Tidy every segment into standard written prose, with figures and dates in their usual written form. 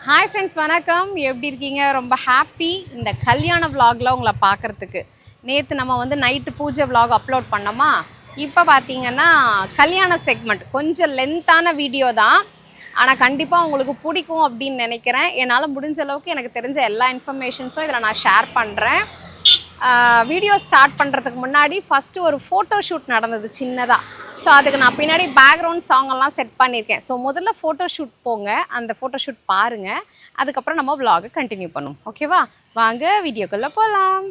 Hi friends, வணக்கம். எப்படி இருக்கீங்க? ரொம்ப ஹாப்பி இந்த கல்யாண விலாகில் உங்களை பார்க்குறதுக்கு. நேற்று நம்ம வந்து நைட்டு பூஜை விலாக் அப்லோட் பண்ணோமா. இப்போ பார்த்தீங்கன்னா கல்யாண செக்மெண்ட் கொஞ்சம் லென்த்தான வீடியோ தான், ஆனால் கண்டிப்பாக உங்களுக்கு பிடிக்கும் அப்படின்னு நினைக்கிறேன். என்னால் முடிஞ்ச அளவுக்கு எனக்கு தெரிஞ்ச எல்லா இன்ஃபர்மேஷன்ஸும் இதில் நான் ஷேர் பண்ணுறேன். வீடியோ ஸ்டார்ட் பண்ணுறதுக்கு முன்னாடி ஃபஸ்ட்டு ஒரு ஃபோட்டோ ஷூட் நடந்தது சின்னதாக. ஸோ அதுக்கு நான் பின்னாடி பேக்ரவுண்ட் சாங்கெல்லாம் செட் பண்ணியிருக்கேன். ஸோ முதல்ல ஃபோட்டோ ஷூட் போங்க, அந்த ஃபோட்டோ ஷூட் பாருங்கள். அதுக்கப்புறம் நம்ம விலாகை கண்டினியூ பண்ணுவோம். ஓகேவா? வாங்க வீடியோக்குள்ளே போகலாம்.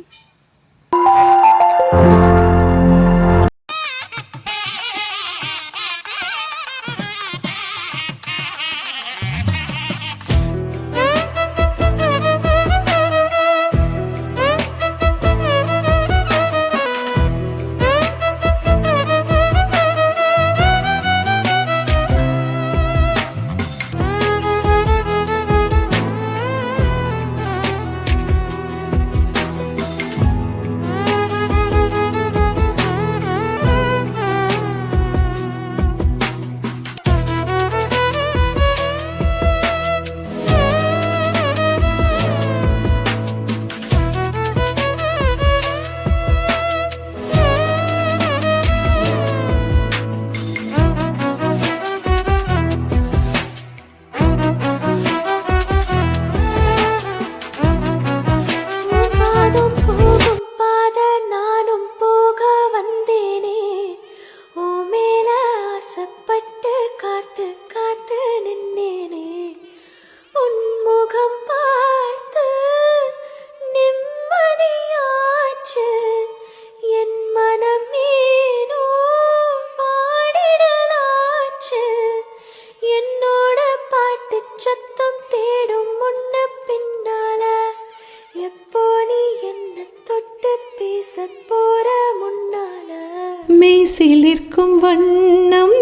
சிலிர்க்கும் வண்ணம்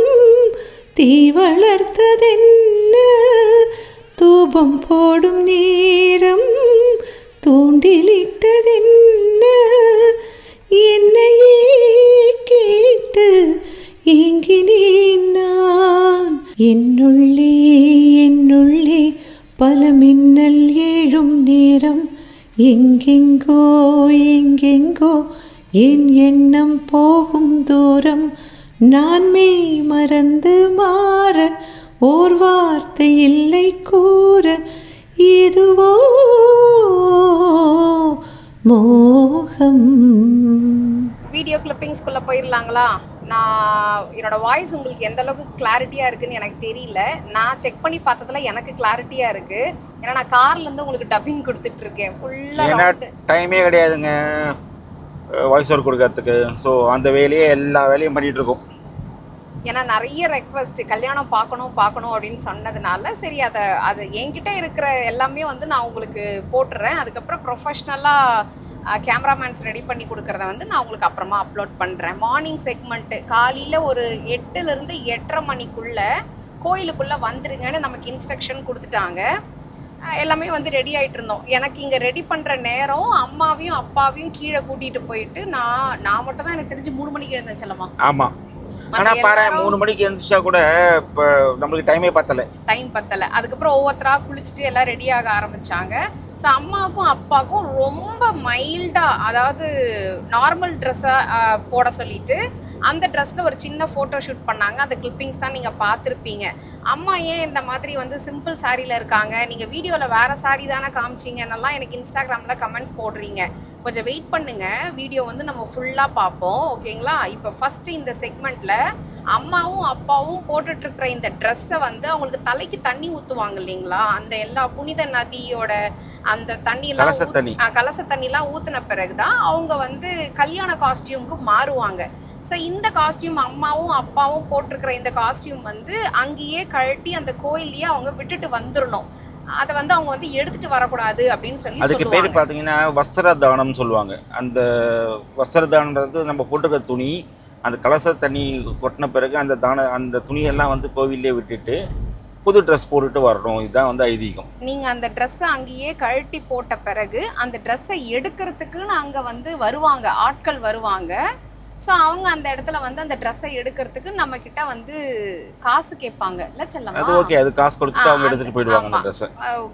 தீ வளர்த்ததென்ன, தூபம் போடும் நேரம் தூண்டிலிட்டதென்ன, என்னையே கேட்டு ஏங்கினேன் நான். என்னுள்ளே என்னுள்ளே பல மின்னல் ஏழும் நேரம், எங்கெங்கோ எங்கெங்கோ என் எண்ணம் போகும் தூரம், நான் மெய் மறந்து மாற ஓர் வார்த்தை இல்லை கூற, இதுவோ மோகம். வீடியோ கிளிப்பிங்ஸ்குள்ளே போயிடலாங்களா? நான் என்னோடய வாய்ஸ் உங்களுக்கு எந்த அளவுக்கு கிளாரிட்டியாக இருக்குதுன்னு எனக்கு தெரியல. நான் செக் பண்ணி பார்த்ததுல எனக்கு கிளாரிட்டியாக இருக்குது. ஏன்னா நான் கார்லேருந்து உங்களுக்கு டப்பிங் கொடுத்துட்ருக்கேன். ஃபுல்லாக டைமே கிடையாதுங்க வாய்ஸ் ஓவர் கொடுக்கறதுக்கு. ஸோ அந்த வேலையே எல்லா வேலையும் பண்ணிகிட்ருக்கோம். ஏன்னா நிறைய ரெக்வஸ்ட் கல்யாணம் பார்க்கணும் அப்படின்னு சொன்னதுனால சரி அது என்கிட்ட இருக்கிற எல்லாமே வந்து நான் உங்களுக்கு போட்டுறேன். அதுக்கப்புறம் ப்ரொஃபஷ்னலாக கேமராமேன்ஸ் ரெடி பண்ணி கொடுக்குறத வந்து நான் உங்களுக்கு அப்புறமா அப்லோட் பண்ணுறேன். மார்னிங் செக்மெண்ட்டு காலையில் ஒரு 8லேருந்து 8:30 மணிக்குள்ளே கோயிலுக்குள்ளே வந்துருங்கன்னு நமக்கு இன்ஸ்ட்ரக்ஷன் கொடுத்துட்டாங்க. எல்லாமே வந்து ரெடி ஆகிட்டு இருந்தோம். எனக்கு இங்கே ரெடி பண்ணுற நேரம் அம்மாவையும் அப்பாவையும் கீழே கூட்டிகிட்டு போயிட்டு நான் மட்டும் தான் எனக்கு தெரிஞ்சு 3 மணிக்கு எழுந்தேன் செல்லமா. ஆமாம், ஆனால் பாரு 3 மணிக்கு எழுந்துச்சா கூட இப்போ நம்மளுக்கு டைம் பத்தலை. அதுக்கப்புறம் ஒவ்வொருத்தராக குளிச்சுட்டு எல்லாம் ரெடியாக ஆரம்பித்தாங்க. ஸோ அம்மாவுக்கும் அப்பாவுக்கும் ரொம்ப மைல்டாக, அதாவது நார்மல் ட்ரெஸ்ஸாக போட சொல்லிட்டு அந்த ட்ரெஸ்ஸில் ஒரு சின்ன ஃபோட்டோ ஷூட் பண்ணாங்க. அந்த கிளிப்பிங்ஸ் தான் நீங்கள் பார்த்துருப்பீங்க. அம்மா ஏன் இந்த மாதிரி வந்து சிம்பிள் சாரியில் இருக்காங்க, நீங்கள் வீடியோவில் வேறு சாரி தானே காமிச்சிங்கன்னெல்லாம் எனக்கு இன்ஸ்டாகிராமில் கமெண்ட்ஸ் போடுறீங்க. கொஞ்சம் வெயிட் பண்ணுங்கள், வீடியோ வந்து நம்ம ஃபுல்லாக பார்ப்போம். ஓகேங்களா? இப்போ ஃபஸ்ட்டு இந்த செக்மெண்ட்டில் அம்மாவும் அப்பாவும் போட்டுட்ருக்கிற இந்த ட்ரெஸ்ஸை வந்து அவங்களுக்கு தலைக்கு தண்ணி ஊற்றுவாங்க இல்லைங்களா, அந்த எல்லா புனித நதியோட அந்த தண்ணியெல்லாம் கலச தண்ணிலாம் ஊற்றின பிறகு தான் அவங்க வந்து கல்யாண காஸ்டியூமுக்கு மாறுவாங்க. ஸோ இந்த காஸ்டியூம் அம்மாவும் அப்பாவும் போட்டிருக்கிற இந்த காஸ்டியூம் வந்து அங்கேயே கழட்டி அந்த கோயிலையே அவங்க விட்டுட்டு வந்துடணும். அதை வந்து அவங்க வந்து எடுத்துட்டு வரக்கூடாது அப்படின்னு சொல்லி அதுக்கு பேர் பார்த்தீங்கன்னா வஸ்திர தானம் சொல்லுவாங்க. அந்த வஸ்திர தானம்ன்றது நம்ம போட்டுக்கிற துணி அந்த கலச தண்ணி கொட்டின பிறகு அந்த துணியெல்லாம் வந்து கோவிலே விட்டுட்டு புது ட்ரெஸ் போட்டுட்டு வரணும். இதுதான் வந்து ஐதீகம். நீங்கள் அந்த ட்ரெஸ்ஸை அங்கேயே கழட்டி போட்ட பிறகு அந்த ட்ரெஸ்ஸை எடுக்கிறதுக்குன்னு அங்கே வந்து வருவாங்க, ஆட்கள் வருவாங்க. ஸோ அவங்க அந்த இடத்துல வந்து அந்த ட்ரெஸ்ஸை எடுக்கிறதுக்கு நம்ம கிட்ட வந்து காசு கேட்பாங்க இல்ல செல்லமா? அது ஓகே, அது காசு கொடுத்துட்டு அவங்க எடுத்துட்டு போயிடுவாங்க அந்த ட்ரெஸ்ஸை.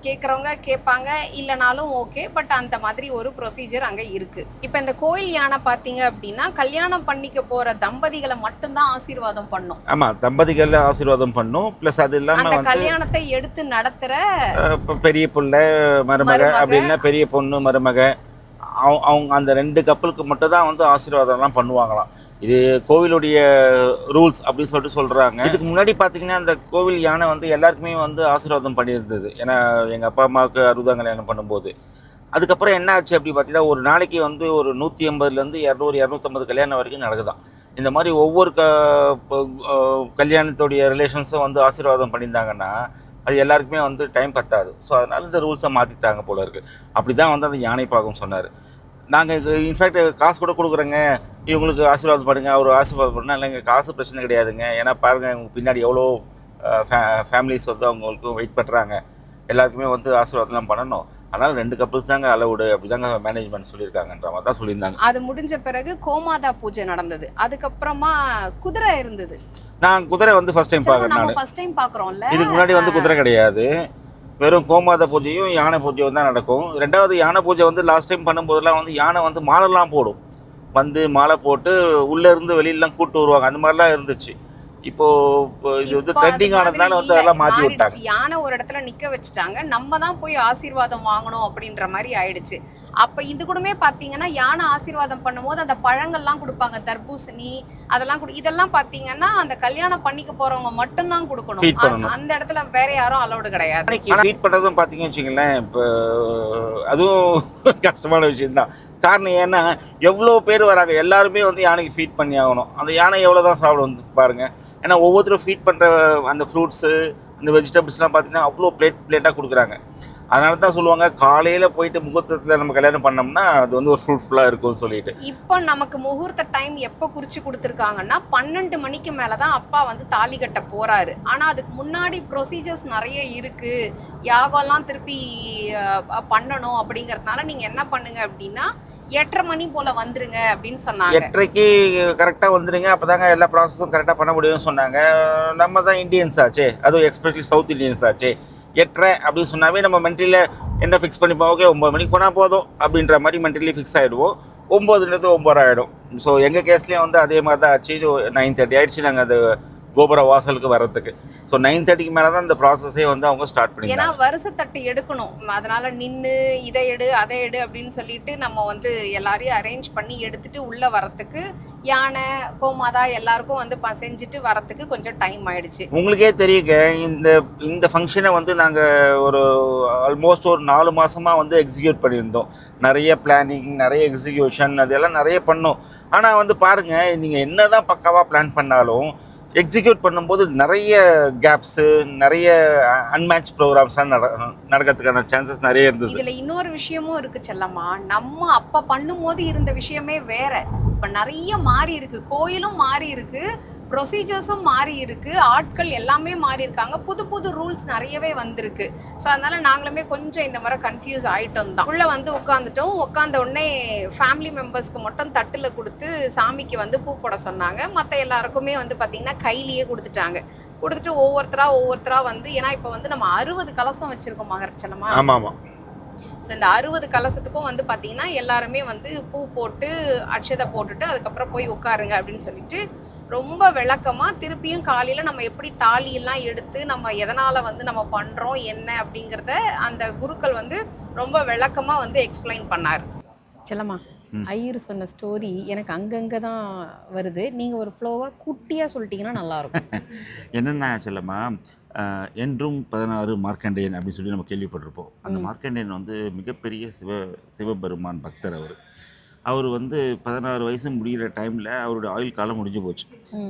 கேட்குறவங்க கேட்பாங்க, இல்லைனாலும் ஓகே. பட் அந்த மாதிரி ஒரு ப்ரொசீஜர் அங்கே இருக்கு. இப்போ இந்த கோயில் யானை பார்த்தீங்க அப்படின்னா கல்யாணம் பண்ணிக்க போற தம்பதிகளை மட்டும்தான் ஆசீர்வாதம் பண்ணும். ஆமா, தம்பதிகள் ஆசீர்வாதம் பண்ணும். பிளஸ் அது இல்லாம அந்த வந்து கல்யாணத்தை எடுத்து நடத்துற பெரிய புள்ள மருமக அப்படின்னா பெரிய பொண்ணு மருமக அவங்க அந்த 2 கப்பலுக்கு மட்டும் தான் வந்து ஆசீர்வாதம்லாம் பண்ணுவாங்களாம். இது கோவிலுடைய ரூல்ஸ் அப்படின்னு சொல்லிட்டு சொல்கிறாங்க. இதுக்கு முன்னாடி பார்த்தீங்கன்னா அந்த கோவில் யானை வந்து எல்லாருக்குமே வந்து ஆசீர்வாதம் பண்ணியிருந்தது. ஏன்னா எங்கள் அப்பா அம்மாவுக்கு 60ஆம் கல்யாணம் பண்ணும்போது. அதுக்கப்புறம் என்ன ஆச்சு அப்படி பார்த்தீங்கன்னா ஒரு நாளைக்கு வந்து ஒரு 180லேருந்து 200 250 கல்யாணம் வரைக்கும் நடக்குதான். இந்த மாதிரி ஒவ்வொரு கல்யாணத்துடைய ரிலேஷன்ஸும் வந்து ஆசீர்வாதம் பண்ணியிருந்தாங்கன்னா அது எல்லாருக்குமே வந்து டைம் பத்தாது. ஸோ அதனால் இந்த ரூல்ஸை மாற்றிட்டாங்க போல இருக்குது. அப்படி தான் வந்து அந்த யானை பாகம் சொன்னார். நாங்கள் இன்ஃபேக்ட் காசு கூட கொடுக்குறோங்க, இவங்களுக்கு ஆசீர்வாதம் பண்ணுங்க, அவர் ஆசீர்வாதம் பண்ணால் இல்லைங்க, காசு பிரச்சனை கிடையாதுங்க. ஏன்னா பாருங்கள் இவங்க பின்னாடி எவ்வளோ ஃபேமிலிஸ் வந்து அவங்களுக்கும் வெயிட் பண்ணுறாங்க, எல்லாருக்குமே வந்து ஆசீர்வாதம்லாம் பண்ணணும். அதனால் 2 கப்பல்ஸ் தாங்க அலவுடு, அப்படி தாங்க மேனேஜ்மெண்ட் சொல்லியிருக்காங்கன்ற மாதிரி தான் சொல்லியிருந்தாங்க. அது முடிஞ்ச பிறகு கோமாதா பூஜை நடந்தது. அதுக்கப்புறமா குதிரை இருந்தது. நான் குதிரை வந்து ஃபர்ஸ்ட் டைம் பார்க்குறேன். நான் ஃபர்ஸ்ட் டைம் பார்க்குறோம்ல. இதுக்கு முன்னாடி வந்து குதிரை கிடையாது, வெறும் கோமாதா பூஜையும் யானை பூஜையும் தான் நடக்கும். 2வது யானை பூஜை வந்து லாஸ்ட் டைம் பண்ணும்போதெல்லாம் வந்து யானை வந்து மாலைலாம் போடும், வந்து மாலை போட்டு உள்ளேருந்து வெளியிலலாம் கூப்பிட்டு வருவாங்க, அந்த மாதிரிலாம் இருந்துச்சு. இப்போ இது வந்து ட்ரெண்டிங் ஆனதுனால வந்து அதெல்லாம் மாற்றி விட்டாங்க. யானை ஒரு இடத்துல நிற்க வச்சுட்டாங்க, நம்ம தான் போய் ஆசீர்வாதம் வாங்கணும் அப்படின்ற மாதிரி ஆயிடுச்சு. அப்போ இது கூடமே பார்த்தீங்கன்னா யானை ஆசீர்வாதம் பண்ணும்போது அந்த பழங்கள்லாம் கொடுப்பாங்க, தர்பூசணி அதெல்லாம் இதெல்லாம் பார்த்தீங்கன்னா அந்த கல்யாணம் பண்ணிக்க போறவங்க மட்டும்தான் கொடுக்கணும். அந்த இடத்துல வேற யாரும் அலௌடு கிடையாது. ஃபீட் பண்ணுறதும் பார்த்தீங்கன்னு வச்சுங்களேன், இப்போ அதுவும் கஷ்டமான விஷயம்தான். காரணம் ஏன்னா எவ்வளோ பேர் வராங்க, எல்லாருமே வந்து யானைக்கு ஃபீட் பண்ணி ஆகணும். அந்த யானை எவ்வளோ தான் சாப்பிடும் பாருங்கள். ஏன்னா ஒவ்வொருத்தரும் ஃபீட் பண்ணுற அந்த ஃப்ரூட்ஸு அந்த வெஜிடபிள்ஸ்லாம் பார்த்தீங்கன்னா அவ்வளோ பிளேட்டாக கொடுக்குறாங்க. அதனால தான் சொல்லுவாங்க காலையில் போயிட்டு முகூர்த்தத்தில் நம்ம கல்யாணம் பண்ணோம்னா அது வந்து ஒரு ஃப்ரூட்ஃபுல்லாக இருக்கும்னு சொல்லிட்டு. இப்போ நமக்கு முகூர்த்த டைம் எப்போ குறித்து கொடுத்துருக்காங்கன்னா 12 மணிக்கு மேலே தான் அப்பா வந்து தாலி கட்ட போகிறாரு. ஆனால் அதுக்கு முன்னாடி ப்ரொசீஜர்ஸ் நிறைய இருக்குது, யாகம்லாம் திருப்பி பண்ணணும். அப்படிங்கிறதுனால நீங்கள் என்ன பண்ணுங்க அப்படின்னா 8:30 மணி போல வந்துருங்க அப்படின்னு சொன்னாங்க. 8:30க்கு கரெக்டாக வந்துடுங்க, அப்போ தாங்க எல்லா ப்ராசஸும் கரெக்டாக பண்ண முடியும்னு சொன்னாங்க. நம்ம தான் இந்தியன்ஸ் ஆச்சே, அதுவும் எஸ்பெஷலி சவுத் இந்தியன்ஸ் ஆச்சே. 8:30 அப்படின்னு சொன்னாவே நம்ம மென்டலியில் என்ன ஃபிக்ஸ் பண்ணிப்போம், ஓகே 9 மணிக்கு போனால் போதும் அப்படின்ற மாதிரி மென்டலி ஃபிக்ஸ் ஆகிடுவோம். 9ன்றது 9 ஆகிடும். ஸோ எங்கள் கேஸ்லேயும் வந்து அதே மாதிரி தான் ஆச்சு. 9:30 ஆகிடுச்சு நாங்கள் அது கோபுர வாசலுக்கு வர்றதுக்கு. ஸோ 9:30க்கு மேலே தான் இந்த ப்ராசஸே வந்து அவங்க ஸ்டார்ட் பண்ணி. ஏன்னா வருஷத்தட்டு எடுக்கணும், அதனால நின்று இதை எடு அதை எடு அப்படின்னு சொல்லிட்டு நம்ம வந்து எல்லாரையும் அரேஞ்ச் பண்ணி எடுத்துட்டு உள்ள வரத்துக்கு யானை கோமாதா எல்லாருக்கும் வந்து செஞ்சுட்டு வரத்துக்கு கொஞ்சம் டைம் ஆயிடுச்சு. உங்களுக்கே தெரியுங்க, இந்த ஃபங்க்ஷனை வந்து நாங்கள் ஒரு ஆல்மோஸ்ட் ஒரு 4 மாதமாக வந்து எக்ஸிக்யூட் பண்ணியிருந்தோம். நிறைய பிளானிங், நிறைய எக்ஸிக்யூஷன், அதெல்லாம் நிறைய பண்ணோம். ஆனால் வந்து பாருங்கள், நீங்கள் என்ன தான் பக்காவாக பிளான் பண்ணாலும் எக்ஸிக்யூட் பண்ணும்போது நிறைய கேப்ஸு, நிறைய அன்மேட்ச் ப்ரோக்ராம்ஸ்லாம் நடக்கிறதுக்கான சான்சஸ் நிறைய இருந்தது. இதில் இன்னொரு விஷயமும் இருக்குது செல்லம்மா, நம்ம அப்போ பண்ணும்போது இருந்த விஷயமே வேற. இப்போ நிறைய மாறி இருக்கு, கோயிலும் மாறி இருக்கு, ப்ரொசீஜர்ஸும் மாறி இருக்கு, ஆட்கள் எல்லாமே மாறி இருக்காங்க, புது புது ரூல்ஸ் நிறையவே வந்திருக்கு. ஸோ அதனால நாங்களுமே கொஞ்சம் இந்த மாதிரி கன்ஃபியூஸ் ஆகிட்டோம் தான். உள்ளே வந்து உட்காந்துட்டோம். உட்காந்த உடனே ஃபேமிலி மெம்பர்ஸ்க்கு மட்டும் தட்டில் கொடுத்து சாமிக்கு வந்து பூ போட சொன்னாங்க. மற்ற எல்லாருக்குமே வந்து பார்த்திங்கன்னா கையிலேயே கொடுத்துட்டாங்க. கொடுத்துட்டு ஒவ்வொருத்தரா வந்து, ஏன்னா இப்போ வந்து நம்ம 60 கலசம் வச்சுருக்கோம் மகரச்சலமா. ஆமாம். ஸோ இந்த 60 கலசத்துக்கும் வந்து பார்த்திங்கன்னா எல்லாருமே வந்து பூ போட்டு அட்சதை போட்டுட்டு அதுக்கப்புறம் போய் உட்காருங்க அப்படின்னு சொல்லிட்டு ரொம்ப விளக்கமாக திருப்பியும் காலையில் நம்ம எப்படி தாலியெல்லாம் எடுத்து நம்ம எதனால் வந்து நம்ம பண்ணுறோம் என்ன அப்படிங்கிறத அந்த குருக்கள் வந்து ரொம்ப விளக்கமாக வந்து எக்ஸ்பிளைன் பண்ணார். செல்லம்மா, ஐயர் சொன்ன ஸ்டோரி எனக்கு அங்கங்கே தான் வருது. நீங்கள் ஒரு ஃப்ளோவாக குட்டியாக சொல்லிட்டீங்கன்னா நல்லாயிருக்கும். என்னென்ன செல்லம்மா, என்றும் 16 மார்க்கண்டேயன் அப்படின்னு சொல்லி நம்ம கேள்விப்பட்டிருப்போம். அந்த மார்க்கண்டேயன் வந்து மிகப்பெரிய சிவபெருமான் பக்தர். அவர் வந்து 16 வயசு முடிகிற டைமில் அவருடைய ஆயுள் காலம் முடிஞ்சு போச்சு.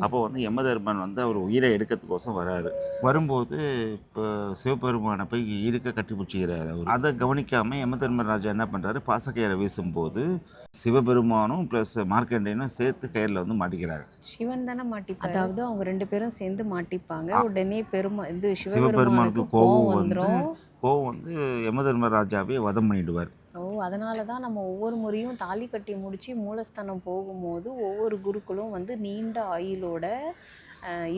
அப்போ வந்து யமதர்மன் வந்து அவர் உயிரை எடுக்கிறதுக்கோசம் வராரு. வரும்போது இப்போ சிவபெருமானை போய் இருக்க கட்டி பிடிச்சிக்கிறாரு. அவர் அதை கவனிக்காமல் யமதர்மன் ராஜா என்ன பண்ணுறாரு, பாசக்கயிறை வீசும்போது சிவபெருமானும் ப்ளஸ் மார்க்கண்டேயனும் சேர்த்து கயிறில் வந்து மாட்டிக்கிறாங்க. சிவன் தானே மாட்டிப்பாங்க, அதாவது அவங்க 2 பேரும் சேர்ந்து மாட்டிப்பாங்க. உடனே சிவபெருமானுக்கு கோவம் வந்து யமதர்ம ராஜாவே வதம் பண்ணிடுவார். அதனால தான் நம்ம ஒவ்வொரு முறையும் தாலி கட்டி முடிச்சு மூலஸ்தானம் போகும்போது ஒவ்வொரு குருக்களும் வந்து நீண்ட ஆயுளோட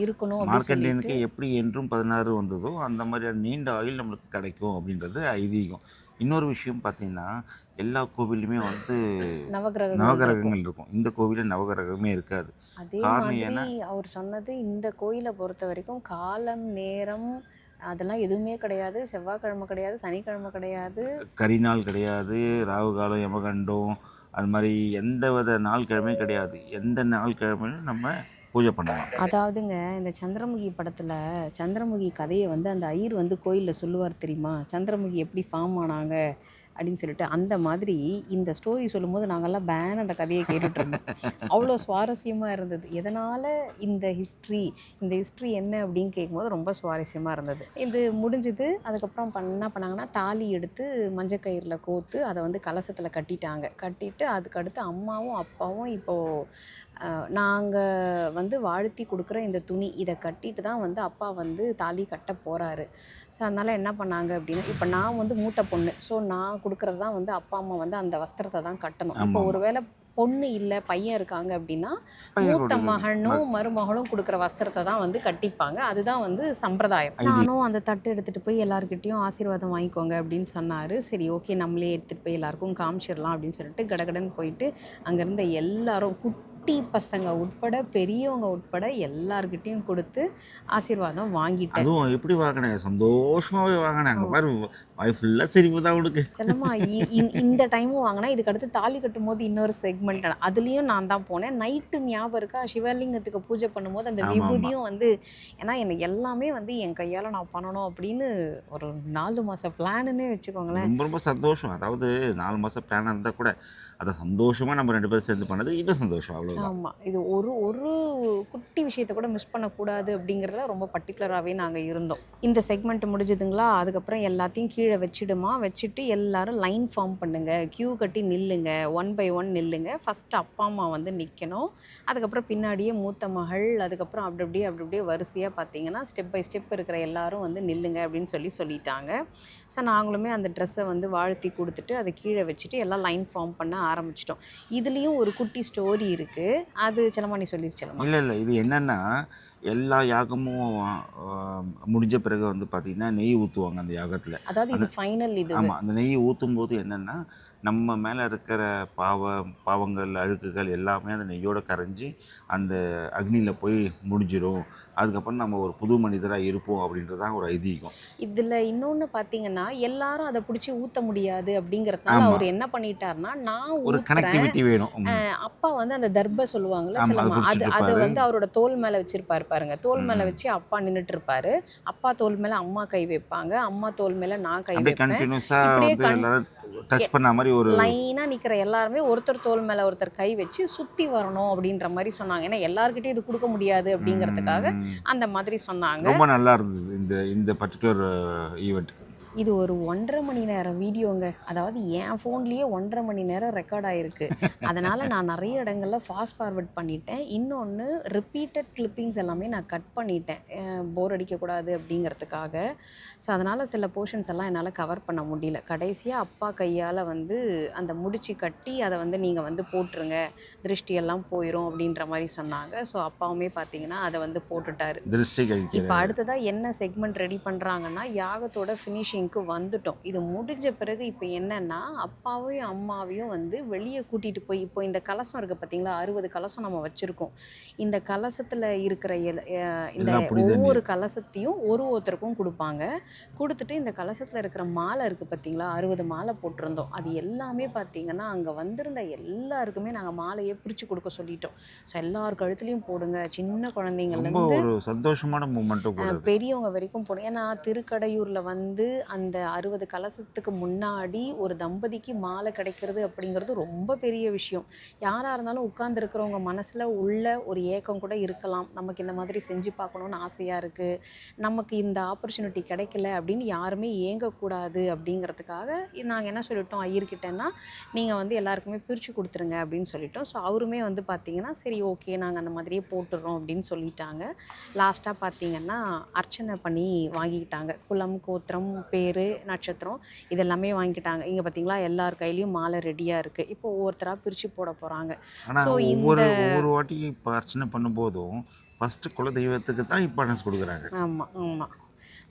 இருக்கணும் அப்படின்னு சொல்லிட்டு மார்க்கண்டேயனுக்கு எப்படி என்றும் 16 வந்ததோ அந்த மாதிரியான நீண்ட ஆயுள் நம்மளுக்கு கிடைக்கும் அப்படின்றது ஐதீகம். இன்னொரு விஷயம் பார்த்தீங்கன்னா, எல்லா கோவில்லையுமே வந்து நவகிரகங்கள் இருக்கும். நவகிரகங்கள் இருக்கும். இந்த கோவிலில் நவகிரகமே இருக்காது. அதே காரணம் மாதிரி ஏன்னா அவர் சொன்னது இந்த கோயிலை பொறுத்த வரைக்கும் காலம் நேரம் அதெல்லாம் எதுவுமே கிடையாது. செவ்வாய்க்கிழமை கிடையாது, சனிக்கிழமை கிடையாது. கரிநாள் கிடையாது, ராகு காலம், யமகண்டம், அது மாதிரி எந்த வித நாள் கிழமையும் கிடையாது. எந்த நாள் கிழமையும் நம்ம பூஜை பண்ணலாம். அதாவதுங்க இந்த சந்திரமுகி படத்துல சந்திரமுகி கதையை வந்து அந்த ஐயர் வந்து கோயில்ல சொல்லுவார் தெரியுமா? சந்திரமுகி எப்படி ஃபார்ம் ஆனாங்க அப்படின்னு சொல்லிட்டு, அந்த மாதிரி இந்த ஸ்டோரி சொல்லும்போது நாங்கெல்லாம் அந்த கதையை கேட்டுட்டு இருந்தோம். அவ்வளோ சுவாரஸ்யமா இருந்தது. எதனால இந்த ஹிஸ்ட்ரி என்ன அப்படின்னு கேட்கும்போது ரொம்ப சுவாரஸ்யமா இருந்தது. இது முடிஞ்சது. அதுக்கப்புறம் என்ன பண்ணாங்கன்னா, தாலி எடுத்து மஞ்சக்கயிறில் கோர்த்து அதை வந்து கலசத்தில் கட்டிட்டாங்க. கட்டிட்டு அதுக்கடுத்து அம்மாவும் அப்பாவும் இப்போது நாங்கள் வந்து வாழ்த்தி கொடுக்குற இந்த துணி இதை கட்டிட்டு தான் வந்து அப்பா வந்து தாலி கட்ட போகிறாரு. ஸோ அதனால் என்ன பண்ணாங்க அப்படின்னா, இப்போ நான் வந்து மூத்த பொண்ணு. ஸோ நான் கொடுக்குறது தான் வந்து அப்பா அம்மா வந்து அந்த வஸ்திரத்தை தான் கட்டணும். இப்போ ஆமாம். ஒருவேளை பொண்ணு இல்லை பையன் இருக்காங்க அப்படின்னா மூத்த மகனும் மருமகளும் கொடுக்குற வஸ்திரத்தை தான் வந்து கட்டிப்பாங்க. அதுதான் வந்து சம்பிரதாயம். நானும் அந்த தட்டு எடுத்துகிட்டு போய் எல்லாருக்கிட்டையும் ஆசீர்வாதம் வாங்கிக்கோங்க அப்படின்னு சொன்னார். சரி ஓகே நம்மளே எடுத்துகிட்டு போய் எல்லாருக்கும் காமிச்சிடலாம் அப்படின்னு சொல்லிட்டு கடகடன்னு போயிட்டு அங்கேருந்த எல்லாரும் குட்டி பசங்க உட்பட பெரியவங்க உட்பட எல்லார்கிட்டையும் கொடுத்து ஆசீர்வாதம் வாங்கிட்டேன். அதுவும் எப்படி வாங்கினேன், சந்தோஷமாகவே வாங்கினேன். அங்கே பாரு வாய் ஃபுல்லாக சிரிப்பு தான் உனக்கு. செல்லம்மா இந்த டைமும் வாங்கினா இதுக்கு அடுத்து தாலி கட்டும் போது இன்னொரு செக்மெண்ட் அதுலேயும் நான் தான் போனேன். நைட்டு ஞாபகம் இருக்கா சிவலிங்கத்துக்கு பூஜை பண்ணும்போது அந்த ஆமாம், விபூதியும் வந்து ஏன்னா எனக்கு எல்லாமே வந்து என் கையால் நான் பண்ணணும் அப்படின்னு ஒரு 4 மாத பிளானுன்னே வச்சுக்கோங்களேன். ரொம்ப ரொம்ப சந்தோஷம். அதாவது 4 மாதம் பிளானாக இருந்தால் கூட அதை சந்தோஷமாக நம்ம 2 பேரும் சேர்ந்து பண்ணது இன்னும் சந்தோஷம், அவ்வளோதான். ஆமாம், இது ஒரு ஒரு குட்டி விஷயத்தை கூட மிஸ் பண்ணக்கூடாது அப்படிங்கிறத ரொம்ப பர்டிகுலராகவே நாங்கள் இருந்தோம். இந்த செக்மெண்ட் முடிஞ்சதுங்களா? அதுக்கப்புறம் எல்லாத்தையும் கீழே வச்சுட்டு எல்லாரும் லைன் ஃபார்ம் பண்ணுங்க, கியூ கட்டி நில்லுங்க, 1 by 1 நில்லுங்க. ஃபஸ்ட்டு அப்பா அம்மா வந்து நிற்கணும். அதுக்கப்புறம் பின்னாடியே மூத்த மகள், அதுக்கப்புறம் அப்படி அப்படியே வரிசையாக பார்த்தீங்கன்னா ஸ்டெப் பை ஸ்டெப் இருக்கிற எல்லாரும் வந்து நில்லுங்க அப்படின்னு சொல்லிட்டாங்க. ஸோ நாங்களுமே அந்த ட்ரெஸ்ஸை வந்து வாழ்த்தி கொடுத்துட்டு அதை கீழே வச்சுட்டு எல்லாம் லைன் ஃபார்ம் பண்ண ஆரம்பிச்சிட்டோம். இதுலேயும் ஒரு குட்டி ஸ்டோரி இருக்குது. அது செல்லம்மா நீ சொல்லிருச்சலம்மா. இல்லை இது என்னென்னா, எல்லா யாகமும் முடிஞ்ச பிறகு வந்து பார்த்திங்கன்னா நெய் ஊற்றுவாங்க அந்த யாகத்தில். அதாவது இது ஃபைனல் இது. ஆமாம், அந்த நெய் ஊற்றும்போது என்னென்னா நம்ம மேலே இருக்கிற பாவங்கள் அழுக்குகள் எல்லாமே அந்த நெய்யோடு கரைஞ்சி அந்த அக்னியில் போய் முடிஞ்சிடும். அதுக்கப்புறம் நம்ம ஒரு புது மனிதராக இருப்போம் அப்படின்றது தான் ஒரு ஐதீகம். இதில் இன்னொன்று பார்த்தீங்கன்னா எல்லாரும் அதை பிடிச்சி ஊற்ற முடியாது அப்படிங்கிறதுனால அவர் என்ன பண்ணிட்டாருன்னா, நான் ஒரு கனெக்டிவிட்டி வேணும். அப்பா வந்து அந்த தர்பை சொல்லுவாங்கல்ல செல்லம்மா, அதை வந்து அவரோட தோல் மேலே வச்சிருப்பாரு பாருங்க. தோல் மேலே வச்சு அப்பா நின்றுட்டு இருப்பாரு. அப்பா தோல் மேலே அம்மா கை வைப்பாங்க, அம்மா தோல் மேலே நான் கை வைப்பேன். கண்டினியூஸாக டச் பண்ண மாதிரி ஒரு லைனாக நிற்கிற எல்லாருமே ஒருத்தர் தோல் மேலே ஒருத்தர் கை வச்சு சுற்றி வரணும் அப்படின்ற மாதிரி சொன்னாங்க. ஏன்னா எல்லாருக்கிட்டையும் இது கொடுக்க முடியாது அப்படிங்கிறதுக்காக அந்த மாதிரி சொன்னாங்க. ரொம்ப நல்லா இருந்தது இந்த பர்டிகுலர் ஈவெண்ட். இது ஒரு 1.5 மணி நேரம் வீடியோங்க. அதாவது என் ஃபோன்லேயே 1.5 மணி நேரம் ரெக்கார்ட் ஆகிருக்கு. அதனால் நான் நிறைய இடங்களில் ஃபாஸ்ட் ஃபார்வர்ட் பண்ணிட்டேன். இன்னொன்று ரிப்பீட்டட் கிளிப்பிங்ஸ் எல்லாமே நான் கட் பண்ணிட்டேன், போர் அடிக்கக்கூடாது அப்படிங்கிறதுக்காக. ஸோ அதனால் சில போர்ஷன்ஸ் எல்லாம் என்னால் கவர் பண்ண முடியல. கடைசியாக அப்பா கையால் வந்து அந்த முடிச்சு கட்டி அதை வந்து நீங்கள் வந்து போட்டுருங்க, திருஷ்டியெல்லாம் போயிடும் அப்படின்ற மாதிரி சொன்னாங்க. ஸோ அப்பாவுமே பார்த்தீங்கன்னா அதை வந்து போட்டுட்டாரு. இப்போ அடுத்ததாக என்ன செக்மெண்ட் ரெடி பண்ணுறாங்கன்னா, யாகத்தோட ஃபினிஷிங்க்கு வந்துட்டோம். இது முடிஞ்ச பிறகு இப்போ என்னன்னா, அப்பாவையும் அம்மாவையும் வந்து வெளியே கூட்டிகிட்டு போய் இப்போ இந்த கலசம் இருக்குது பார்த்தீங்களா, 60 கலசம் நம்ம வச்சுருக்கோம். இந்த கலசத்தில் இருக்கிற இந்த ஒவ்வொரு கலசத்தையும் ஒருத்தருக்கும் கொடுப்பாங்க. கொடுத்துட்டு இந்த கலசத்தில் இருக்கிற மாலை இருக்குது பார்த்தீங்களா, 60 மாலை போட்டிருந்தோம். அது எல்லாமே பார்த்தீங்கன்னா அங்கே வந்திருந்த எல்லாருக்குமே நாங்கள் மாலையை பிரித்து கொடுக்க சொல்லிட்டோம். ஸோ எல்லார் கழுத்துலையும் போடுங்க, சின்ன குழந்தைங்கள்லேருந்து ஒரு சந்தோஷமான மூமெண்ட்டும் பெரியவங்க வரைக்கும் போடுங்க. ஏன்னா திருக்கடையூரில் வந்து அந்த 60 கலசத்துக்கு முன்னாடி ஒரு தம்பதிக்கு மாலை கிடைக்கிறது அப்படிங்கிறது ரொம்ப பெரிய விஷயம். யாராக இருந்தாலும் உட்கார்ந்துருக்கிறவங்க மனசில் உள்ள ஒரு ஏக்கம் கூட இருக்கலாம், நமக்கு இந்த மாதிரி செஞ்சு பார்க்கணுன்னு ஆசையாக இருக்குது, நமக்கு இந்த ஆப்பர்ச்சுனிட்டி கிடைக்கல அப்படின்னு யாருமே ஏங்கக்கூடாது அப்படிங்கிறதுக்காக நாங்கள் என்ன சொல்லிட்டோம் ஐயர்கிட்டன்னா, நீங்கள் வந்து எல்லாருக்குமே பிரித்து கொடுத்துருங்க அப்படின்னு சொல்லிட்டோம். ஸோ அவருமே வந்து பார்த்திங்கன்னா சரி ஓகே நாங்கள் அந்த மாதிரியே போட்டுடுறோம் அப்படின்னு சொல்லிட்டாங்க. லாஸ்ட்டாக பார்த்திங்கன்னா அர்ச்சனை பண்ணி வாங்கிக்கிட்டாங்க. குலம் கோத்திரம் பேர் தேர், நட்சத்திரம் இது எல்லாமே வாங்கிக்கிட்டாங்க. இங்கே பார்த்தீங்களா எல்லார் கையிலையும் மாலை ரெடியாக இருக்குது. இப்போ ஒவ்வொருத்தராக பிரித்து போட போகிறாங்க. ஆனால் ஸோ ஒவ்வொரு வாட்டி இப்போ அர்ச்சனை பண்ணும்போதும் ஃபஸ்ட்டு குலதெய்வத்துக்கு தான் இம்பார்ட்டன்ஸ் கொடுக்குறாங்க. ஆமாம் ஆமாம்.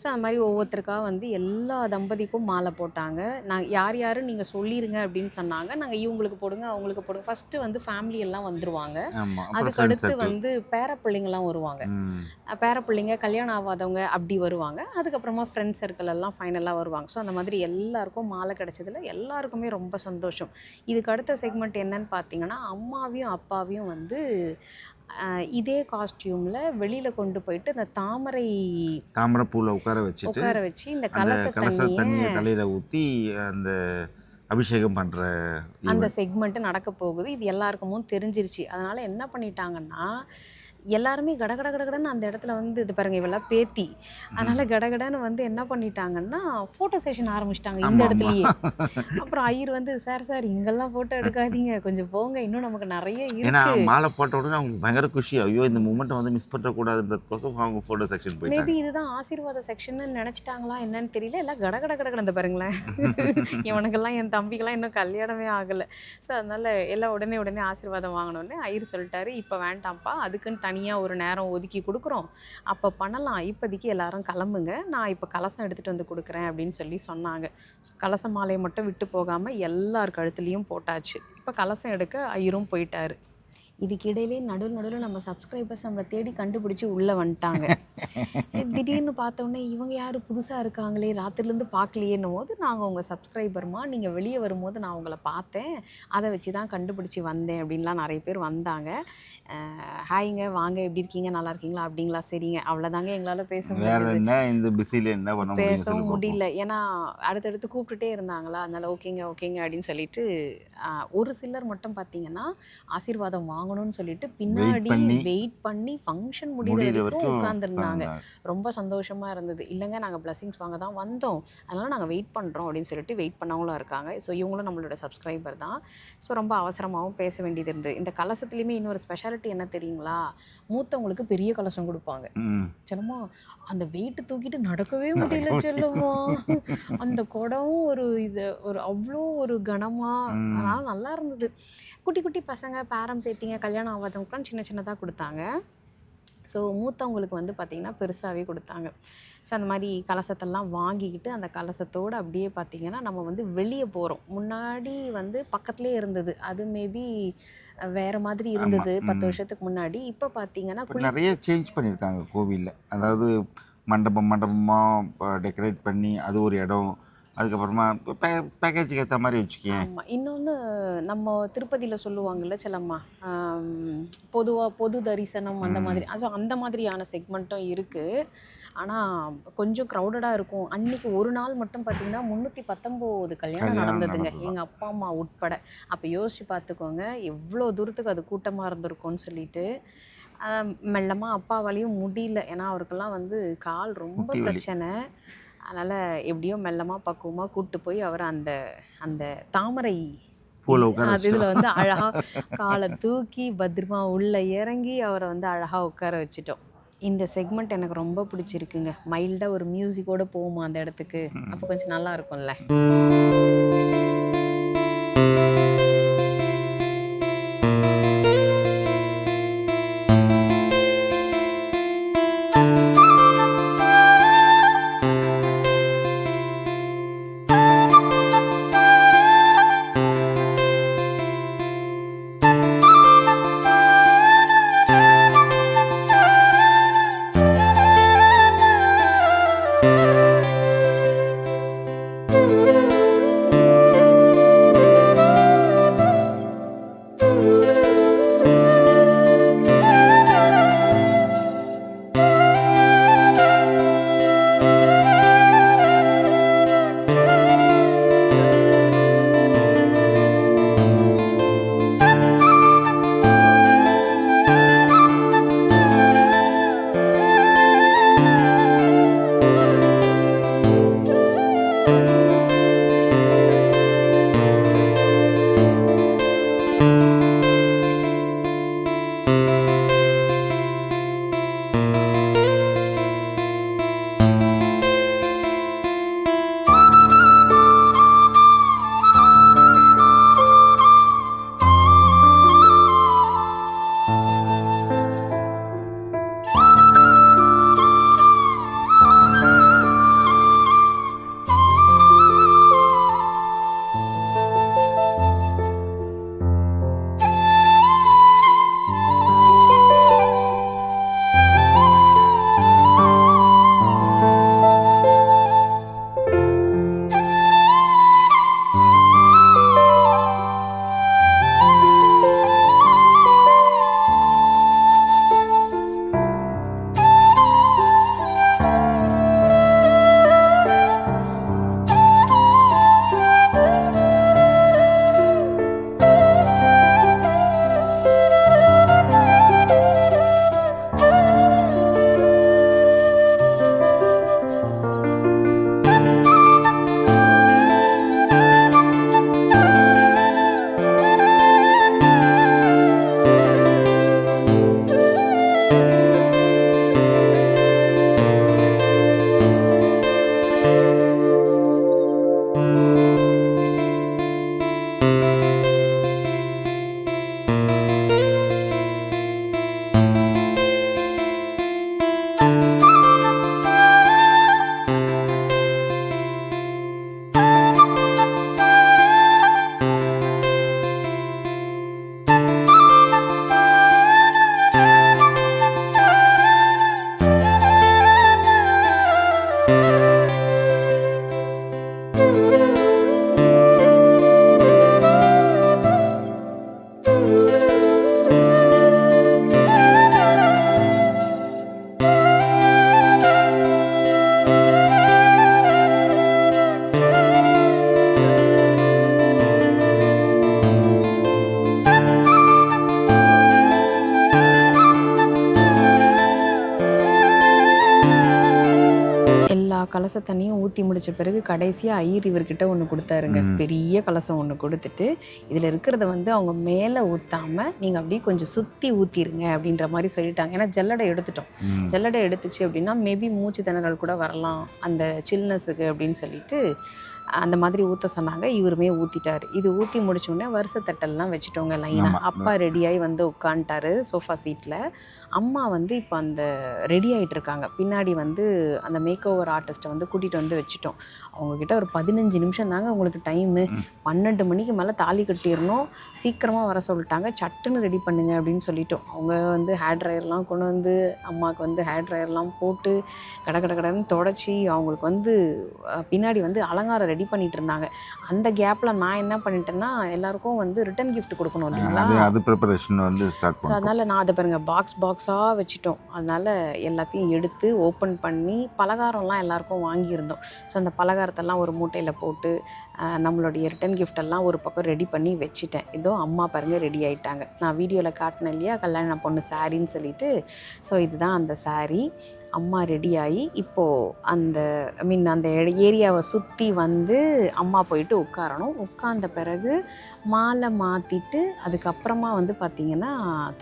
ஸோ அந்த மாதிரி ஒவ்வொருத்தருக்கா வந்து எல்லா தம்பதிக்கும் மாலை போட்டாங்க. நான் யார் யார் நீங்கள் சொல்லிடுங்க அப்படின்னு சொன்னாங்க. நாங்கள் இவங்களுக்கு போடுங்க அவங்களுக்கு போடுங்க. ஃபஸ்ட்டு வந்து ஃபேமிலி எல்லாம் வந்துருவாங்க. ஆமாம், அப்புறம் அதுக்கு ஃப்ரெண்ட்ஸ் அடுத்து சர்க்கிள். வந்து பேரப்பிள்ளைங்களாம் வருவாங்க. பேரப்பிள்ளைங்க கல்யாணம் ஆகாதவங்க அப்படி வருவாங்க. அதுக்கப்புறமா ஃப்ரெண்ட்ஸ் சர்க்கிள் எல்லாம் ஃபைனலாக வருவாங்க. ஸோ அந்த மாதிரி எல்லாருக்கும் மாலை கிடைச்சதுல எல்லாருக்குமே ரொம்ப சந்தோஷம். இதுக்கு அடுத்த செக்மெண்ட் என்னன்னு பார்த்தீங்கன்னா, அம்மாவையும் அப்பாவையும் வந்து இதே காஸ்டியூமில் வெளியில் கொண்டு போயிட்டு இந்த தாமரை பூவில் உட்கார வச்சுட்டு உட்கார வச்சு இந்த அந்த கலச கலச தண்ணியை தண்ணியை தலையில் ஊற்றி அந்த அபிஷேகம் பண்ணுற அந்த செக்மெண்ட்டு நடக்க போகுது. இது எல்லாருக்குமும் தெரிஞ்சிருச்சு. அதனால் என்ன பண்ணிட்டாங்கன்னா, எல்லாருமே கடகடன்னு அந்த இடத்துல வந்து இது பாருங்க இவெல்லாம் பேத்தி. அதனால் கடகடன்னு வந்து என்ன பண்ணிட்டாங்கன்னா, ஃபோட்டோ செஷன் ஆரம்பிச்சிட்டாங்க இந்த ஆமாம் இடத்துலையே. ஆமாம். அப்புறம் ஐயர் வந்து சார் இங்கெல்லாம் ஃபோட்டோ எடுக்காதீங்க, கொஞ்சம் போங்க, இன்னும் நமக்கு நிறைய ஏன்னா இருக்குது. மாலை போட்ட உடனே அவங்களுக்கு பயங்கர குஷி. ஐயோ இந்த மூமெண்ட்டை வந்து மிஸ் பண்ணக்கூடாதுன்றதுக்கோசம் அவங்க ஃபோட்டோ செக்ஷன் மேபி போயிட்டாங்க. இதுதான் ஆசீர்வாத செக்ஷன்னு நினச்சிட்டாங்களா என்னன்னு தெரியல. எல்லாம் கடகடன்னு பாருங்களேன். இவனுக்கெல்லாம் என் தம்பிக்கெல்லாம் இன்னும் கல்யாணமே ஆகலை. ஸோ அதனால் எல்லாம் உடனே ஆசீர்வாதம் வாங்கினோடனே ஐயர் சொல்லிட்டாரு, இப்போ வேண்டாம்ப்பா, அதுக்குன்னு தனியாக ஒரு நேரம் ஒதுக்கி கொடுக்குறோம், அப்போ பண்ணலாம், இப்போதைக்கு எல்லாரும் கிளம்புங்க, நான் இப்போ கலசம் எடுத்துகிட்டு வந்து கொடுக்குறேன் அப்படின்னு சொல்லி சொன்னாங்க. கலச மாலையை மட்டும் விட்டு போகாமல் எல்லார் கழுத்துலேயும் போட்டாச்சு. இப்போ கலசம் எடுக்க ஐயரும் போயிட்டாரு. இதுக்கிடையிலே நடுவில் நம்ம சப்ஸ்கிரைபர்ஸ் நம்மளை தேடி கண்டுபிடிச்சி உள்ளே வந்துட்டாங்க. திடீர்னு பார்த்தோன்னே இவங்க யார் புதுசாக இருக்காங்களே, ராத்திரிலேருந்து பார்க்கலையேன்னும் போது, நாங்கள் உங்கள் சப்ஸ்கிரைபர்மா, நீங்கள் வெளியே வரும்போது நான் உங்களை பார்த்தேன், அதை வச்சு தான் கண்டுபிடிச்சி வந்தேன் அப்படின்லாம் நிறைய பேர் வந்தாங்க. ஹாய்ங்க, வாங்க, எப்படி இருக்கீங்க, நல்லா இருக்கீங்களா அப்படிங்களா, சரிங்க, அவ்வளோதாங்க எங்களால் பேச வேற முடிஞ்சது. என்ன இந்த பிஸியில் என்ன பண்ண முடியும் சொல்லி பேசவும் பார்ப்போம். முடியல. ஏன்னா அடுத்தடுத்து கூப்பிட்டுட்டே இருந்தாங்களா, அதனால் ஓகேங்க அப்படின்னு சொல்லிட்டு ஒரு சிலர் மட்டும் பார்த்தீங்கன்னா ஆசீர்வாதம் வாங்கணும்னு சொல்லிட்டு பின்னாடி வெயிட் பண்ணி ஃபங்க்ஷன் முடிகிற முடிகிற வரைக்கும் வரைக்கும் உட்காந்துருந்தாங்க. உட்கார்ந்தாங்க. ரொம்ப சந்தோஷமாக இருந்தது. இல்லைங்க நாங்கள் பிளஸிங்ஸ் வாங்க தான் வந்தோம், அதனால் நாங்கள் வெயிட் பண்ணுறோம் அப்படின்னு சொல்லிட்டு வெயிட் பண்ணவங்களும் இருக்காங்க. ஸோ இவங்களும் நம்மளோட சப்ஸ்கிரைபர் தான். ஸோ ரொம்ப அவசரமாகவும் பேச வேண்டியது இருந்தது. இந்த கலசத்துலேயுமே இன்னொரு ஸ்பெஷாலிட்டி என்ன தெரியுங்களா, மூத்தவங்களுக்கு பெரிய கலசம் கொடுப்பாங்க. செல்லம்மா அந்த வெயிட்டு தூக்கிட்டு நடக்கவே முடியல செல்லம்மா. அந்த குடம் ஒரு அவ்வளோ ஒரு கனமா, அதனால் நல்லா இருந்தது. குட்டி குட்டி பசங்க, பேரம் பேத்திங்க, கல்யாணம் ஆகாதவங்களுக்குலாம் சின்னதாக கொடுத்தாங்க. ஸோ மூத்தவங்களுக்கு வந்து பார்த்திங்கன்னா பெருசாகவே கொடுத்தாங்க. ஸோ அந்த மாதிரி கலசத்தெல்லாம் வாங்கிக்கிட்டு அந்த கலசத்தோடு அப்படியே பார்த்திங்கன்னா நம்ம வந்து வெளியே போகிறோம். முன்னாடி வந்து பக்கத்துலேயே இருந்தது, அது மேபி வேறு மாதிரி இருந்தது 10 வருஷத்துக்கு முன்னாடி. இப்போ பார்த்திங்கன்னா நிறைய சேஞ்ச் பண்ணியிருக்காங்க கோவிலில். அதாவது மண்டபமாக டெக்கரேட் பண்ணி அது ஒரு இடம், அதுக்கப்புறமா பேக்கேஜுக்கு ஏற்ற மாதிரி வச்சுக்கேன். ஆமாம். இன்னொன்று நம்ம திருப்பதியில் சொல்லுவாங்கள்ல செல்லம்மா, பொது தரிசனம் அந்த மாதிரி, அந்த மாதிரியான செக்மெண்ட்டும் இருக்குது. ஆனால் கொஞ்சம் க்ரௌடடாக இருக்கும். அன்றைக்கி ஒரு நாள் மட்டும் பார்த்திங்கன்னா 319 கல்யாணம் நடந்ததுங்க, எங்கள் அப்பா அம்மா உட்பட. அப்போ யோசிச்சு பார்த்துக்கோங்க எவ்வளோ தூரத்துக்கு அது கூட்டமாக இருந்திருக்கும்னு சொல்லிட்டு. மெல்லமாக அப்பாவாலையும் முடியல, ஏன்னா அவருக்கெல்லாம் வந்து கால் ரொம்ப பிரச்சனை. அதனால் எப்படியோ மெல்லமாக பக்குவமாக கூப்பிட்டு போய் அவரை அந்த அந்த தாமரை இதில் வந்து அழகாக காலை தூக்கி பத்திரமா உள்ளே இறங்கி அவரை வந்து அழகாக உட்கார வச்சுட்டோம். இந்த செக்மெண்ட் எனக்கு ரொம்ப பிடிச்சிருக்குங்க. மைல்டாக ஒரு மியூசிக்கோடு போகுமா அந்த இடத்துக்கு, அப்போ கொஞ்சம் நல்லா இருக்கும்ல. கலச தண்ணியும் ஊற்றி முடித்த பிறகு கடைசியாக ஐயர் இவர்கிட்ட ஒன்று கொடுத்தாருங்க. பெரிய கலசம் ஒன்று கொடுத்துட்டு, இதில் இருக்கிறத வந்து அவங்க மேலே ஊற்றாமல் நீங்கள் அப்படியே கொஞ்சம் சுற்றி ஊற்றிருங்க அப்படின்ற மாதிரி சொல்லிட்டாங்க. ஏன்னா ஜல்லடை எடுத்துட்டோம். ஜல்லடை எடுத்துச்சு அப்படின்னா மேபி மூச்சு திணறல் கூட வரலாம் அந்த சில்னஸுக்கு அப்படின்னு சொல்லிட்டு அந்த மாதிரி ஊற்ற சொன்னாங்க. இவருமே ஊற்றிட்டார். இது ஊற்றி முடிச்சோடனே வருஷத்தட்டெல்லாம் வச்சுட்டோங்க லைனாக. அப்பா ரெடியாகி வந்து உட்காந்துட்டாரு சோஃபா சீட்டில். அம்மா வந்து இப்போ அந்த ரெடி ஆகிட்டு இருக்காங்க. பின்னாடி வந்து அந்த மேக் ஓவர் ஆர்டிஸ்ட்டை வந்து கூட்டிகிட்டு வந்து வச்சுட்டோம். அவங்கக்கிட்ட ஒரு 15 நிமிஷம் தாங்க உங்களுக்கு டைமு. 12 மணிக்கு மேலே தாலி கட்டிடணும், சீக்கிரமாக வர சொல்லிட்டாங்க, சட்டுன்னு ரெடி பண்ணுங்க அப்படின்னு சொல்லிட்டோம். அவங்க வந்து ஹேர் ட்ரையர்லாம் கொண்டு வந்து அம்மாவுக்கு வந்து ஹேர் ட்ரையர்லாம் போட்டு கடன்னு தொடச்சி அவங்களுக்கு வந்து பின்னாடி வந்து அலங்காரம் ரெடி பண்ணிட்டு இருந்தாங்க. அந்த கேப்பில் நான் என்ன பண்ணிட்டேன்னா எல்லாருக்கும் வந்து ரிட்டன் கிஃப்ட் கொடுக்கணும் இல்லைங்களா, அது ப்ரிப்பரேஷன் வந்து ஸ்டார்ட் ஸோ பண்ணோம். அதனால் நான் அதை பாருங்கள் பாக்ஸாக வச்சுட்டோம். அதனால் எல்லாத்தையும் எடுத்து ஓப்பன் பண்ணி பலகாரம்லாம் எல்லாருக்கும் வாங்கியிருந்தோம். ஸோ அந்த பலகாரத்தெல்லாம் ஒரு மூட்டையில் போட்டு நம்மளுடைய ரிட்டன் கிஃப்டெல்லாம் ஒரு பக்கம் ரெடி பண்ணி வச்சுட்டேன். இதோ அம்மா பாருங்கள் ரெடி ஆகிட்டாங்க. நான் வீடியோவில் காட்டினேன் இல்லையா கல்யாண பொண்ணு சாரின்னு சொல்லிட்டு. ஸோ இதுதான் அந்த சாரீ. அம்மா ரெடி ஆகி இப்போது அந்த அந்த ஏரியாவை சுற்றி வந்து அம்மா போயிட்டு உட்காரணும். உட்கார்ந்த பிறகு மாலை மாற்றிட்டு அதுக்கப்புறமா வந்து பார்த்திங்கன்னா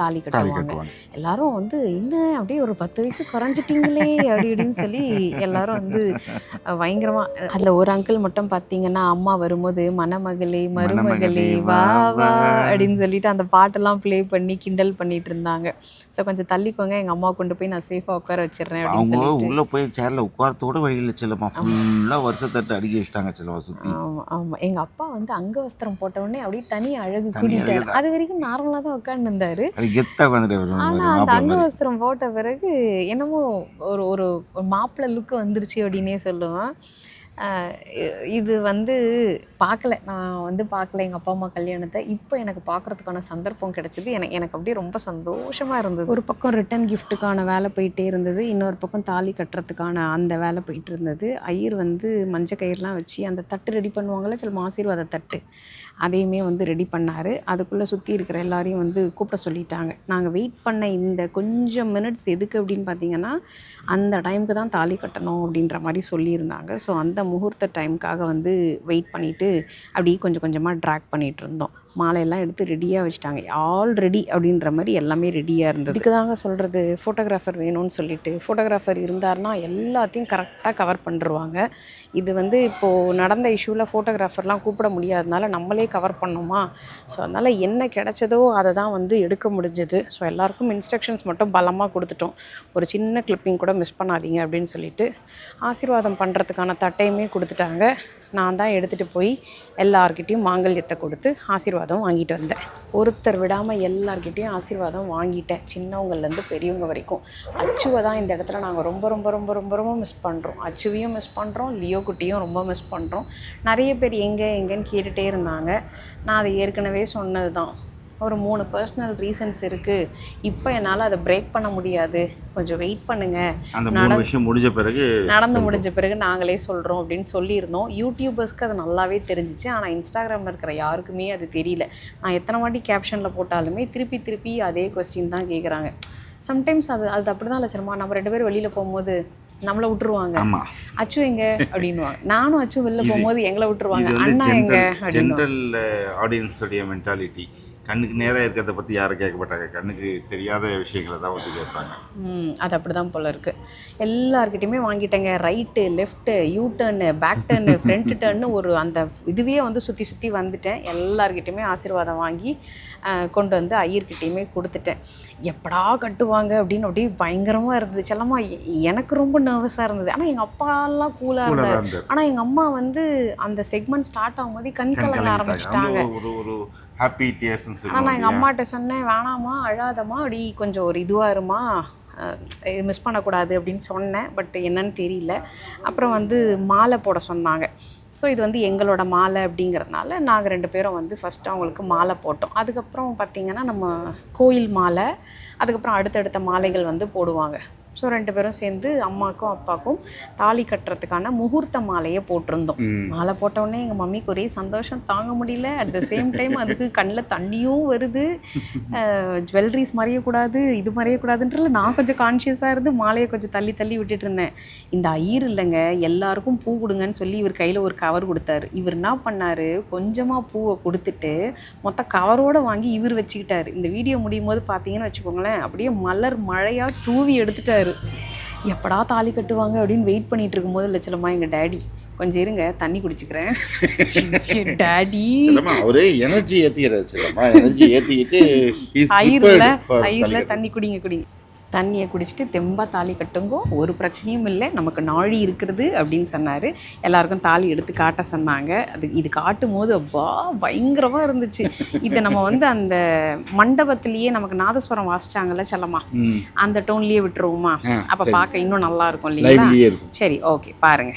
தாலி கட்டுவாங்க. எல்லாரும் வந்து என்ன அப்படியே ஒரு 10 வயசு குறைஞ்சிட்டிங்களே அப்படி இப்படின்னு சொல்லி எல்லாரும் வந்து பயங்கரமாக. அதில் ஒரு அங்கிள் மட்டும் பார்த்திங்கன்னா அம்மா வரும்போது மணமகளே மருமகளே வா வா அப்படின்னு சொல்லிட்டு அந்த பாட்டெல்லாம் ப்ளே பண்ணி கிண்டல் பண்ணிட்டு இருந்தாங்க. ஸோ கொஞ்சம் தள்ளிக்கோங்க, எங்கள் அம்மா கொண்டு போய் நான் சேஃபாக உட்கார வச்சிடுறேன் அப்படின்னு அவங்க சொல்லிட்டு. உள்ளே போய் சேரில் உட்காரத்தோட வழியில் செல்லம்மா ஃபுல்லாக வருஷத்தட்டு அடிக்க வச்சுட்டாங்க செல்லம்மா சுற்றி. ஆமாம் ஆமாம். எங்கள் அப்பா வந்து அங்கவஸ்திரம் போட்ட உடனே அப்படியே தனி அழகு கூட்டிட்டாரு. அது வரைக்கும் நார்மலாக தான் உட்காந்து இருந்தாரு. அது கெத்தாக வந்துட்டு ஆனால் அந்த அங்கவஸ்திரம் போட்ட பிறகு என்னமோ ஒரு ஒரு மாப்பிள்ளை லுக்கு வந்துருச்சு அப்படின்னே சொல்லுவேன். இது வந்து பார்க்கல, நான் வந்து பார்க்கல எங்கள் அப்பா அம்மா கல்யாணத்தை. இப்போ எனக்கு பார்க்குறதுக்கான சந்தர்ப்பம் கிடச்சிது. எனக்கு அப்படியே ரொம்ப சந்தோஷமாக இருந்தது. ஒரு பக்கம் ரிட்டன் கிஃப்ட்டுக்கான வேலை போயிட்டே இருந்தது, இன்னொரு பக்கம் தாலி கட்டுறதுக்கான அந்த வேலை போயிட்டு இருந்தது. ஐயர் வந்து மஞ்சள் கயிறுலாம் வச்சு அந்த தட்டு ரெடி பண்ணுவாங்கள்ல சில ஆசீர்வாத தட்டு, அதையுமே வந்து ரெடி பண்ணார். அதுக்குள்ளே சுற்றி இருக்கிற எல்லாரையும் வந்து கூப்பிட சொல்லிட்டாங்க. நாங்கள் வெயிட் பண்ண இந்த கொஞ்சம் மினிட்ஸ் எதுக்கு அப்படின்னு பார்த்தீங்கன்னா அந்த டைமுக்கு தான் தாலி கட்டணும் அப்படின்ற மாதிரி சொல்லியிருந்தாங்க. ஸோ அந்த முகூர்த்த டைமுக்காக வந்து வெயிட் பண்ணிவிட்டு அப்படியே கொஞ்சம் கொஞ்சமாக ட்ராக் பண்ணிகிட்டு இருந்தோம். மாலையெல்லாம் எடுத்து ரெடியாக வச்சுட்டாங்க. ஆல் ரெடி அப்படின்ற மாதிரி எல்லாமே ரெடியாக இருந்தது. இதுக்கு தாங்க சொல்கிறது, ஃபோட்டோகிராஃபர் வேணும்னு சொல்லிட்டு. ஃபோட்டோகிராஃபர் இருந்தார்னா எல்லாத்தையும் கரெக்டாக கவர் பண்ணிருவாங்க. இது வந்து இப்போது நடந்த இஷ்யூவில் ஃபோட்டோகிராஃபர்லாம் கூப்பிட முடியாதனால நம்மளே கவர் பண்ணோமா. ஸோ அதனால் என்ன கிடைச்சதோ அதை தான் வந்து எடுக்க முடிஞ்சது. ஸோ எல்லாருக்கும் இன்ஸ்ட்ரக்ஷன்ஸ் மட்டும் பலமாக கொடுத்துட்டோம். ஒரு சின்ன கிளிப்பிங் கூட மிஸ் பண்ணாதீங்க அப்படின்னு சொல்லிட்டு ஆசீர்வாதம் பண்ணுறதுக்கான தட்டையுமே கொடுத்துட்டாங்க. நான் தான் எடுத்துகிட்டு போய் எல்லார்கிட்டையும் மாங்கல்யத்தை கொடுத்து ஆசீர்வாதம் வாங்கிட்டு வந்தேன். ஒருத்தர் விடாமல் எல்லார்கிட்டையும் ஆசீர்வாதம் வாங்கிட்டேன், சின்னவங்கள்லேருந்து பெரியவங்க வரைக்கும். அச்சுவை தான் இந்த இடத்துல நாங்கள் ரொம்ப ரொம்ப ரொம்ப ரொம்ப ரொம்ப மிஸ் பண்ணுறோம். அச்சுவையும் மிஸ் பண்ணுறோம், லியோ குட்டியும் ரொம்ப மிஸ் பண்ணுறோம். நிறைய பேர் எங்கேன்னு கேட்டுகிட்டே இருந்தாங்க. நான் அதை ஏற்கனவே சொன்னது தான், ஒரு 3 பர்சனல் ரீசன்ஸ் இருக்குது. இப்போ என்னால் அதை பிரேக் பண்ண முடியாது, கொஞ்சம் வெயிட் பண்ணுங்கள், அந்த 3 விஷயம் முடிஞ்ச பிறகு முடிஞ்ச பிறகு நாங்களே சொல்கிறோம் அப்படின்னு சொல்லியிருந்தோம். யூடியூபர்ஸ்க்கு அது நல்லாவே தெரிஞ்சிச்சு. ஆனால் இன்ஸ்டாகிராமில் இருக்கிற யாருக்குமே அது தெரியல. நான் எத்தனை வாட்டி கேப்ஷனில் போட்டாலுமே திருப்பி அதே கொஸ்டின் தான் கேட்குறாங்க. சம்டைம்ஸ் அது அப்படி தான் லட்சணமா. நம்ம 2 பேரும் வெளியில் போகும்போது நம்மளை விட்டுருவாங்க, அச்சு எங்க அப்படின்வாங்க. நானும் அச்சு வெளில போகும்போது எங்களை விட்டுருவாங்க, அண்ணா எங்க அப்படின்னு. ஜென்ரல் ஆடியன்ஸுடைய மென்டாலிட்டி. கண்ணுக்கு நேராக இருக்கிறத பற்றி யாரும் கேட்க மாட்டாங்க, கண்ணுக்கு தெரியாத விஷயங்களை தான் வந்து கேட்பாங்க. அது அப்படி தான் போல் இருக்குது. எல்லாருக்கிட்டையுமே வாங்கிட்டேங்க. Right, left, U turn, back turn, front turn ஒரு அந்த இதுவே வந்து சுற்றி வந்துட்டேன். எல்லாருக்கிட்டையுமே ஆசீர்வாதம் வாங்கி கொண்டு வந்து ஐயர்கிட்டையுமே கொடுத்துட்டேன். எப்படா கட்டுவாங்க அப்படின்னு அப்படியே பயங்கரமாக இருந்தது. செல்லம்மா எனக்கு ரொம்ப நர்வஸாக இருந்தது. ஆனால் எங்கள் அப்பாலாம் கூலாக இருந்தார். ஆனால் எங்கள் அம்மா வந்து அந்த செக்மெண்ட் ஸ்டார்ட் ஆகும்போது கண் கலங்க ஆரம்பிச்சிட்டாங்க. ஹாப்பி டேஸ்ன்னு ஆனால் சொல்லுவாங்க. நான் எங்கள் அம்மாட்ட சொன்னேன், வேணாமா அழாதம்மா, அப்படி கொஞ்சம் ஒரு இதுவாக இருமா, மிஸ் பண்ணக்கூடாது அப்படின்னு சொன்னேன். பட் என்னன்னு தெரியல. அப்புறம் வந்து மாலை போட சொன்னாங்க. ஸோ இது வந்து எங்களோட மாலை அப்படிங்கிறதுனால நாங்கள் 2 பேரும் வந்து ஃபஸ்ட்டு அவங்களுக்கு மாலை போட்டோம். அதுக்கப்புறம் பார்த்திங்கன்னா நம்ம கோயில் மாலை, அதுக்கப்புறம் அடுத்தடுத்த மாலைகள் வந்து போடுவாங்க. ஸோ 2 பேரும் சேர்ந்து அம்மாக்கும் அப்பாவுக்கும் தாலி கட்டுறதுக்கான முகூர்த்த மாலையை போட்டிருந்தோம். மாலை போட்டோடனே எங்கள் மம்மிக்கு ஒரே சந்தோஷம் தாங்க முடியல. அட் த சேம் டைம் அதுக்கு கண்ணில் தண்ணியும் வருது. ஜுவல்லரிஸ் மறையக்கூடாது, இது மறையக்கூடாதுன்றல நான் கொஞ்சம் கான்ஷியஸாக இருந்து மாலையை கொஞ்சம் தள்ளி தள்ளி விட்டுட்டு இருந்தேன். இந்த ஐயர் இல்லைங்க, எல்லாருக்கும் பூ கொடுங்கன்னு சொல்லி இவர் கையில் ஒரு கவர் கொடுத்தாரு. இவர் என்ன பண்ணார், கொஞ்சமாக பூவை கொடுத்துட்டு மொத்த கவரோடு வாங்கி இவர் வச்சுக்கிட்டாரு. இந்த வீடியோ முடியும் போது பார்த்தீங்கன்னு வச்சுக்கோங்களேன், அப்படியே மலர் மழையாக தூவி எடுத்துட்டாரு. எப்படா தாலி கட்டுவாங்க அப்படின்னு வெயிட் பண்ணிட்டு இருக்கும்போது லட்சலமா எங்க டேடி கொஞ்சம் இருங்க தண்ணி குடிச்சுக்கிறேன். டாடி அவரு எனர்ஜி ஏத்திக்கிட்டு ஐயர்ல தண்ணி குடிங்க. தண்ணியை குடிச்சிட்டு தெம்பா தாலி கட்டுங்கோ, ஒரு பிரச்சனையும் இல்லை, நமக்கு நாழி இருக்கிறது அப்படின்னு சொன்னார். எல்லாருக்கும் தாலி எடுத்து காட்ட சொன்னாங்க. இது காட்டும் போது அப்பா பயங்கரமாக இருந்துச்சு. இதை நம்ம அந்த மண்டபத்திலேயே நமக்கு நாதஸ்வரம் வாசிச்சாங்கல்ல செல்லமா, அந்த டோன்லேயே விட்டுருவோமா? அப்போ பார்க்க இன்னும் நல்லா இருக்கும் இல்லைங்களா? சரி, ஓகே, பாருங்க.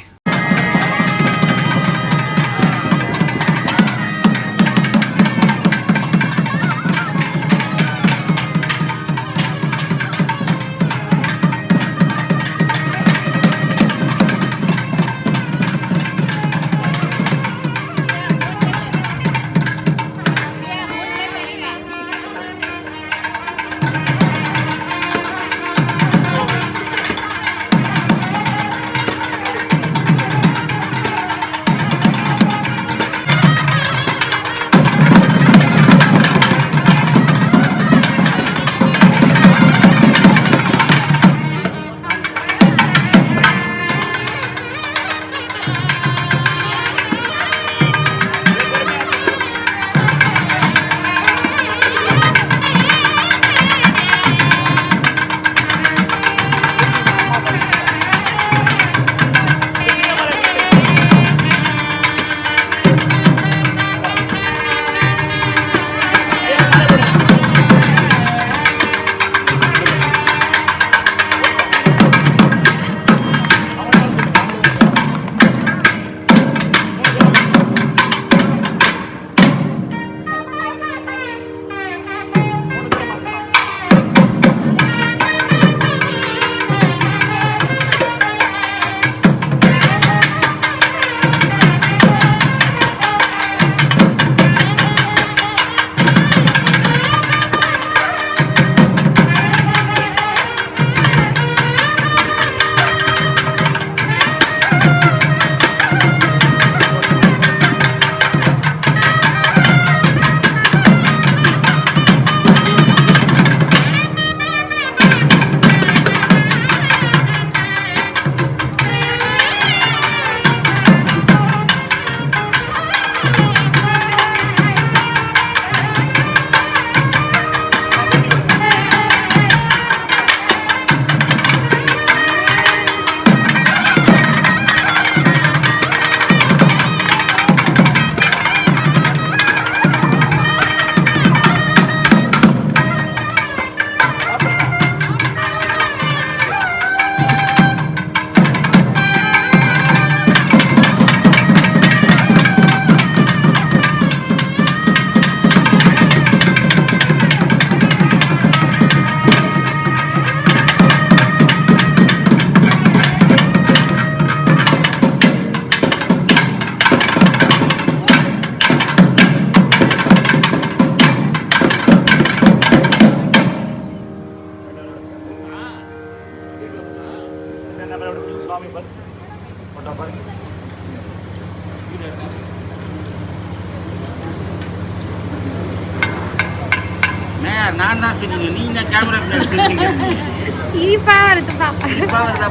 நான் தான் தெரியும், நீ என்ன கேமரா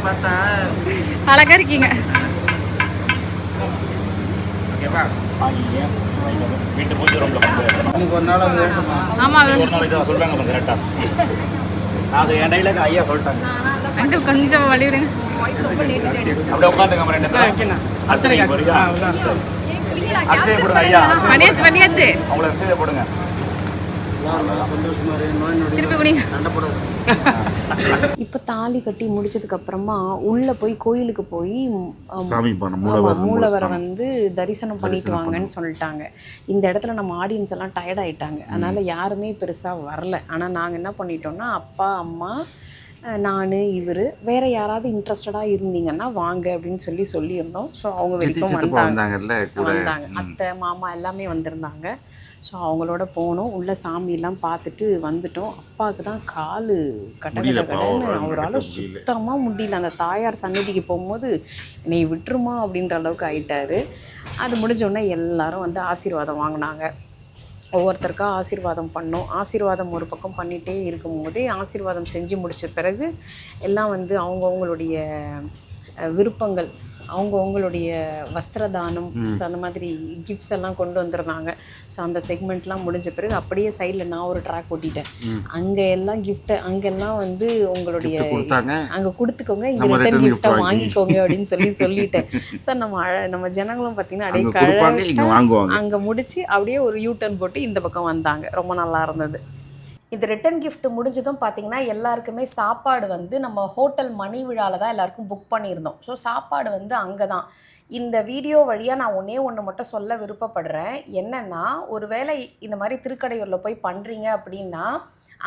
பார்த்தா அழகா இருக்கீங்க. ஓகேவா? வீட்டு பூஜை ரூம்ல இன்னைக்கு ஒரு நாள் வந்து வேணுமா? ஆமா, ஒரு நாள் இதை சொல்றாங்க பாருங்க கரெக்டா. அது என் டைலாக் ஐயா சொல்லிட்டாங்க. அங்கிள் கொஞ்சம் வழி விடுங்க. அப்படியே உட்காந்துங்க நம்ம ரெண்டு பேரும். அர்ச்சனை போடுங்க. அர்ச்சனை போடுங்க ஐயா. பண்ணியாச்சு. அவங்கள அர்ச்சனை போடுங்க. திருப்பி குடிங்க. இப்போ தாலி கட்டி முடிச்சதுக்கு அப்புறமா உள்ள போய் கோயிலுக்கு போய் சாமி மூலவரை வந்து தரிசனம் பண்ணிட்டு வாங்கன்னு சொல்லிட்டாங்க. இந்த இடத்துல நம்ம ஆடியன்ஸ் எல்லாம் டயர்ட் ஆயிட்டாங்க, அதனால யாருமே பெருசா வரல. ஆனா நாங்க என்ன பண்ணிட்டோம்னா அப்பா அம்மா நான் இவர் வேறு யாராவது இன்ட்ரெஸ்டடாக இருந்தீங்கன்னா வாங்க அப்படின்னு சொல்லியிருந்தோம். ஸோ அவங்க வரைக்கும் வந்தாங்கல்ல கூட. வந்தாங்க, அத்தை மாமா எல்லாமே வந்திருந்தாங்க. ஸோ அவங்களோட போனோம், உள்ள சாமியெல்லாம் பார்த்துட்டு வந்துட்டோம். அப்பாவுக்கு தான் கால் கடன்னு அவரால் சுத்தமாக முடியல. அந்த தாயார் சன்னதிக்கு போகும்போது என்னை விட்டுருமா அப்படின்ற அளவுக்கு ஆயிட்டாரு. அது முடிஞ்சோடனே எல்லாரும் வந்து ஆசீர்வாதம் வாங்கினாங்க. ஒவ்வொருத்தருக்கா ஆசீர்வாதம் பண்ணோம். ஆசீர்வாதம் ஒரு பக்கம் பண்ணிகிட்டே இருக்கும்போதே ஆசீர்வாதம் செஞ்சு முடித்த பிறகு எல்லாம் வந்து அவங்கவுங்களுடைய விருப்பங்கள், அவங்கவுங்களுடைய வஸ்திரதானம், ஸோ அந்த மாதிரி கிஃப்ட்ஸ் எல்லாம் கொண்டு வந்துருந்தாங்க. ஸோ அந்த செக்மெண்ட்லாம் முடிஞ்ச பிறகு அப்படியே சைடில் நான் ஒரு ட்ராக் ஓட்டிட்டேன். அங்கே எல்லாம் கிஃப்ட்டை அங்கெல்லாம் வந்து உங்களுடைய அங்கே கொடுத்துக்கோங்க, இங்கே ரிட்டன் கிஃப்ட்டை வாங்கிக்கோங்க அப்படின்னு சொல்லிட்டேன். சார் நம்ம ஜனங்களும் பார்த்தீங்கன்னா அப்படியே அங்கே முடிச்சு அப்படியே ஒரு யூ-டர்ன் போட்டு இந்த பக்கம் வந்தாங்க. ரொம்ப நல்லா இருந்தது. இந்த ரிட்டன் கிஃப்ட் முடிஞ்சதும் பார்த்தீங்கன்னா எல்லாருக்குமே சாப்பாடு வந்து நம்ம ஹோட்டல் மணி விழாவில் தான் எல்லாருக்கும் புக் பண்ணியிருந்தோம். ஸோ சாப்பாடு வந்து அங்கே தான். இந்த வீடியோ வழியாக நான் ஒன்று மட்டும் சொல்ல விருப்பப்படுறேன். என்னென்னா, ஒரு வேளை இந்த மாதிரி திருக்கடையூரில் போய் பண்ணுறீங்க அப்படின்னா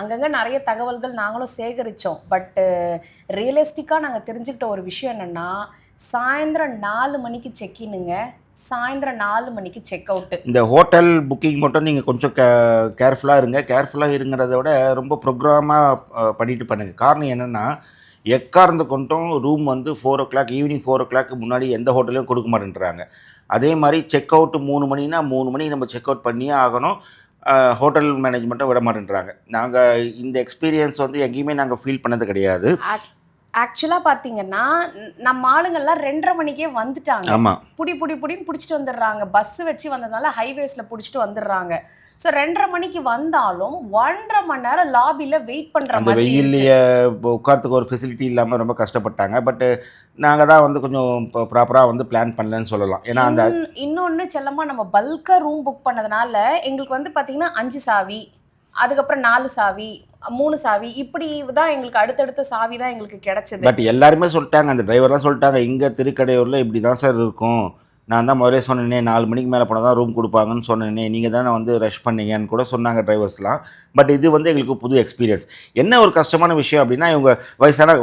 அங்கங்கே நிறைய தகவல்கள் நாங்களும் சேகரித்தோம். பட்டு ரியலிஸ்டிக்காக நாங்கள் தெரிஞ்சுக்கிட்ட ஒரு விஷயம் என்னென்னா, சாயந்தரம் 4 மணிக்கு செக்இன்னுங்க, சாயந்தரம் 4 மணிக்கு செக் அவுட்டு. இந்த ஹோட்டல் புக்கிங் மட்டும் நீங்கள் கொஞ்சம் கேர்ஃபுல்லாக இருங்க. கேர்ஃபுல்லாக இருங்கிறத விட ரொம்ப ப்ரோக்ராமாக பண்ணிட்டு பண்ணுங்கள். காரணம் என்னென்னா, எக்கார்ந்து கொண்டும் ரூம் வந்து 4 o'clock ஈவினிங் 4 o'clock முன்னாடி எந்த ஹோட்டலையும் கொடுக்க மாட்டேன்றாங்க. அதே மாதிரி செக் அவுட்டு 3 மணினா 3 மணிக்கு நம்ம செக் அவுட் பண்ணியே ஆகணும். ஹோட்டல் மேனேஜ்மெண்ட்டும் விட மாட்டேன்றாங்க. நாங்கள் இந்த எக்ஸ்பீரியன்ஸ் வந்து எங்கேயுமே நாங்கள் ஃபீல் பண்ணது கிடையாது. ஆக்சுவலாக பார்த்தீங்கன்னா நம்ம ஆளுங்கள்லாம் 2:30 மணிக்கே வந்துட்டாங்க. ஆமாம், புடின்னு பிடிச்சிட்டு வந்துடுறாங்க. பஸ்ஸு வச்சு வந்ததுனால ஹைவேஸில் பிடிச்சிட்டு வந்துடுறாங்க. ஸோ 2:30 மணிக்கு வந்தாலும் 1.5 மணி நேரம் லாபியில் வெயிட் பண்ணுற அந்த வெயில்லையே உட்காரத்துக்கு ஒரு ஃபெசிலிட்டி இல்லாமல் ரொம்ப கஷ்டப்பட்டாங்க. பட்டு நாங்கள் தான் வந்து கொஞ்சம் ப்ராப்பராக வந்து பிளான் பண்ணலன்னு சொல்லலாம். ஏன்னா அந்த இன்னொன்று செல்லமாக நம்ம பல்காக ரூம் புக் பண்ணதுனால எங்களுக்கு வந்து பார்த்திங்கன்னா 5 சாவி, அதுக்கப்புறம் 4 சாவி, 3 சாவி, இப்படி தான் எங்களுக்கு அடுத்தடுத்த சாவி தான் எங்களுக்கு கிடைச்சது. பட் எல்லாருமே சொல்லிட்டாங்க, அந்த டிரைவர்லாம் சொல்லிட்டாங்க, இங்கே திருக்கடையூரில் இப்படி தான் சார் இருக்கும். நான் தான் முதலே சொன்னேனே 4 மணிக்கு மேலே போனால் தான் ரூம் கொடுப்பாங்கன்னு சொன்னேனே, நீங்கள் தானே வந்து ரஷ் பண்ணீங்கன்னு கூட சொன்னாங்க டிரைவர்ஸ்லாம். பட் இது வந்து எங்களுக்கு புது எக்ஸ்பீரியன்ஸ். என்ன ஒரு கஷ்டமான விஷயம் அப்படின்னா, இவங்க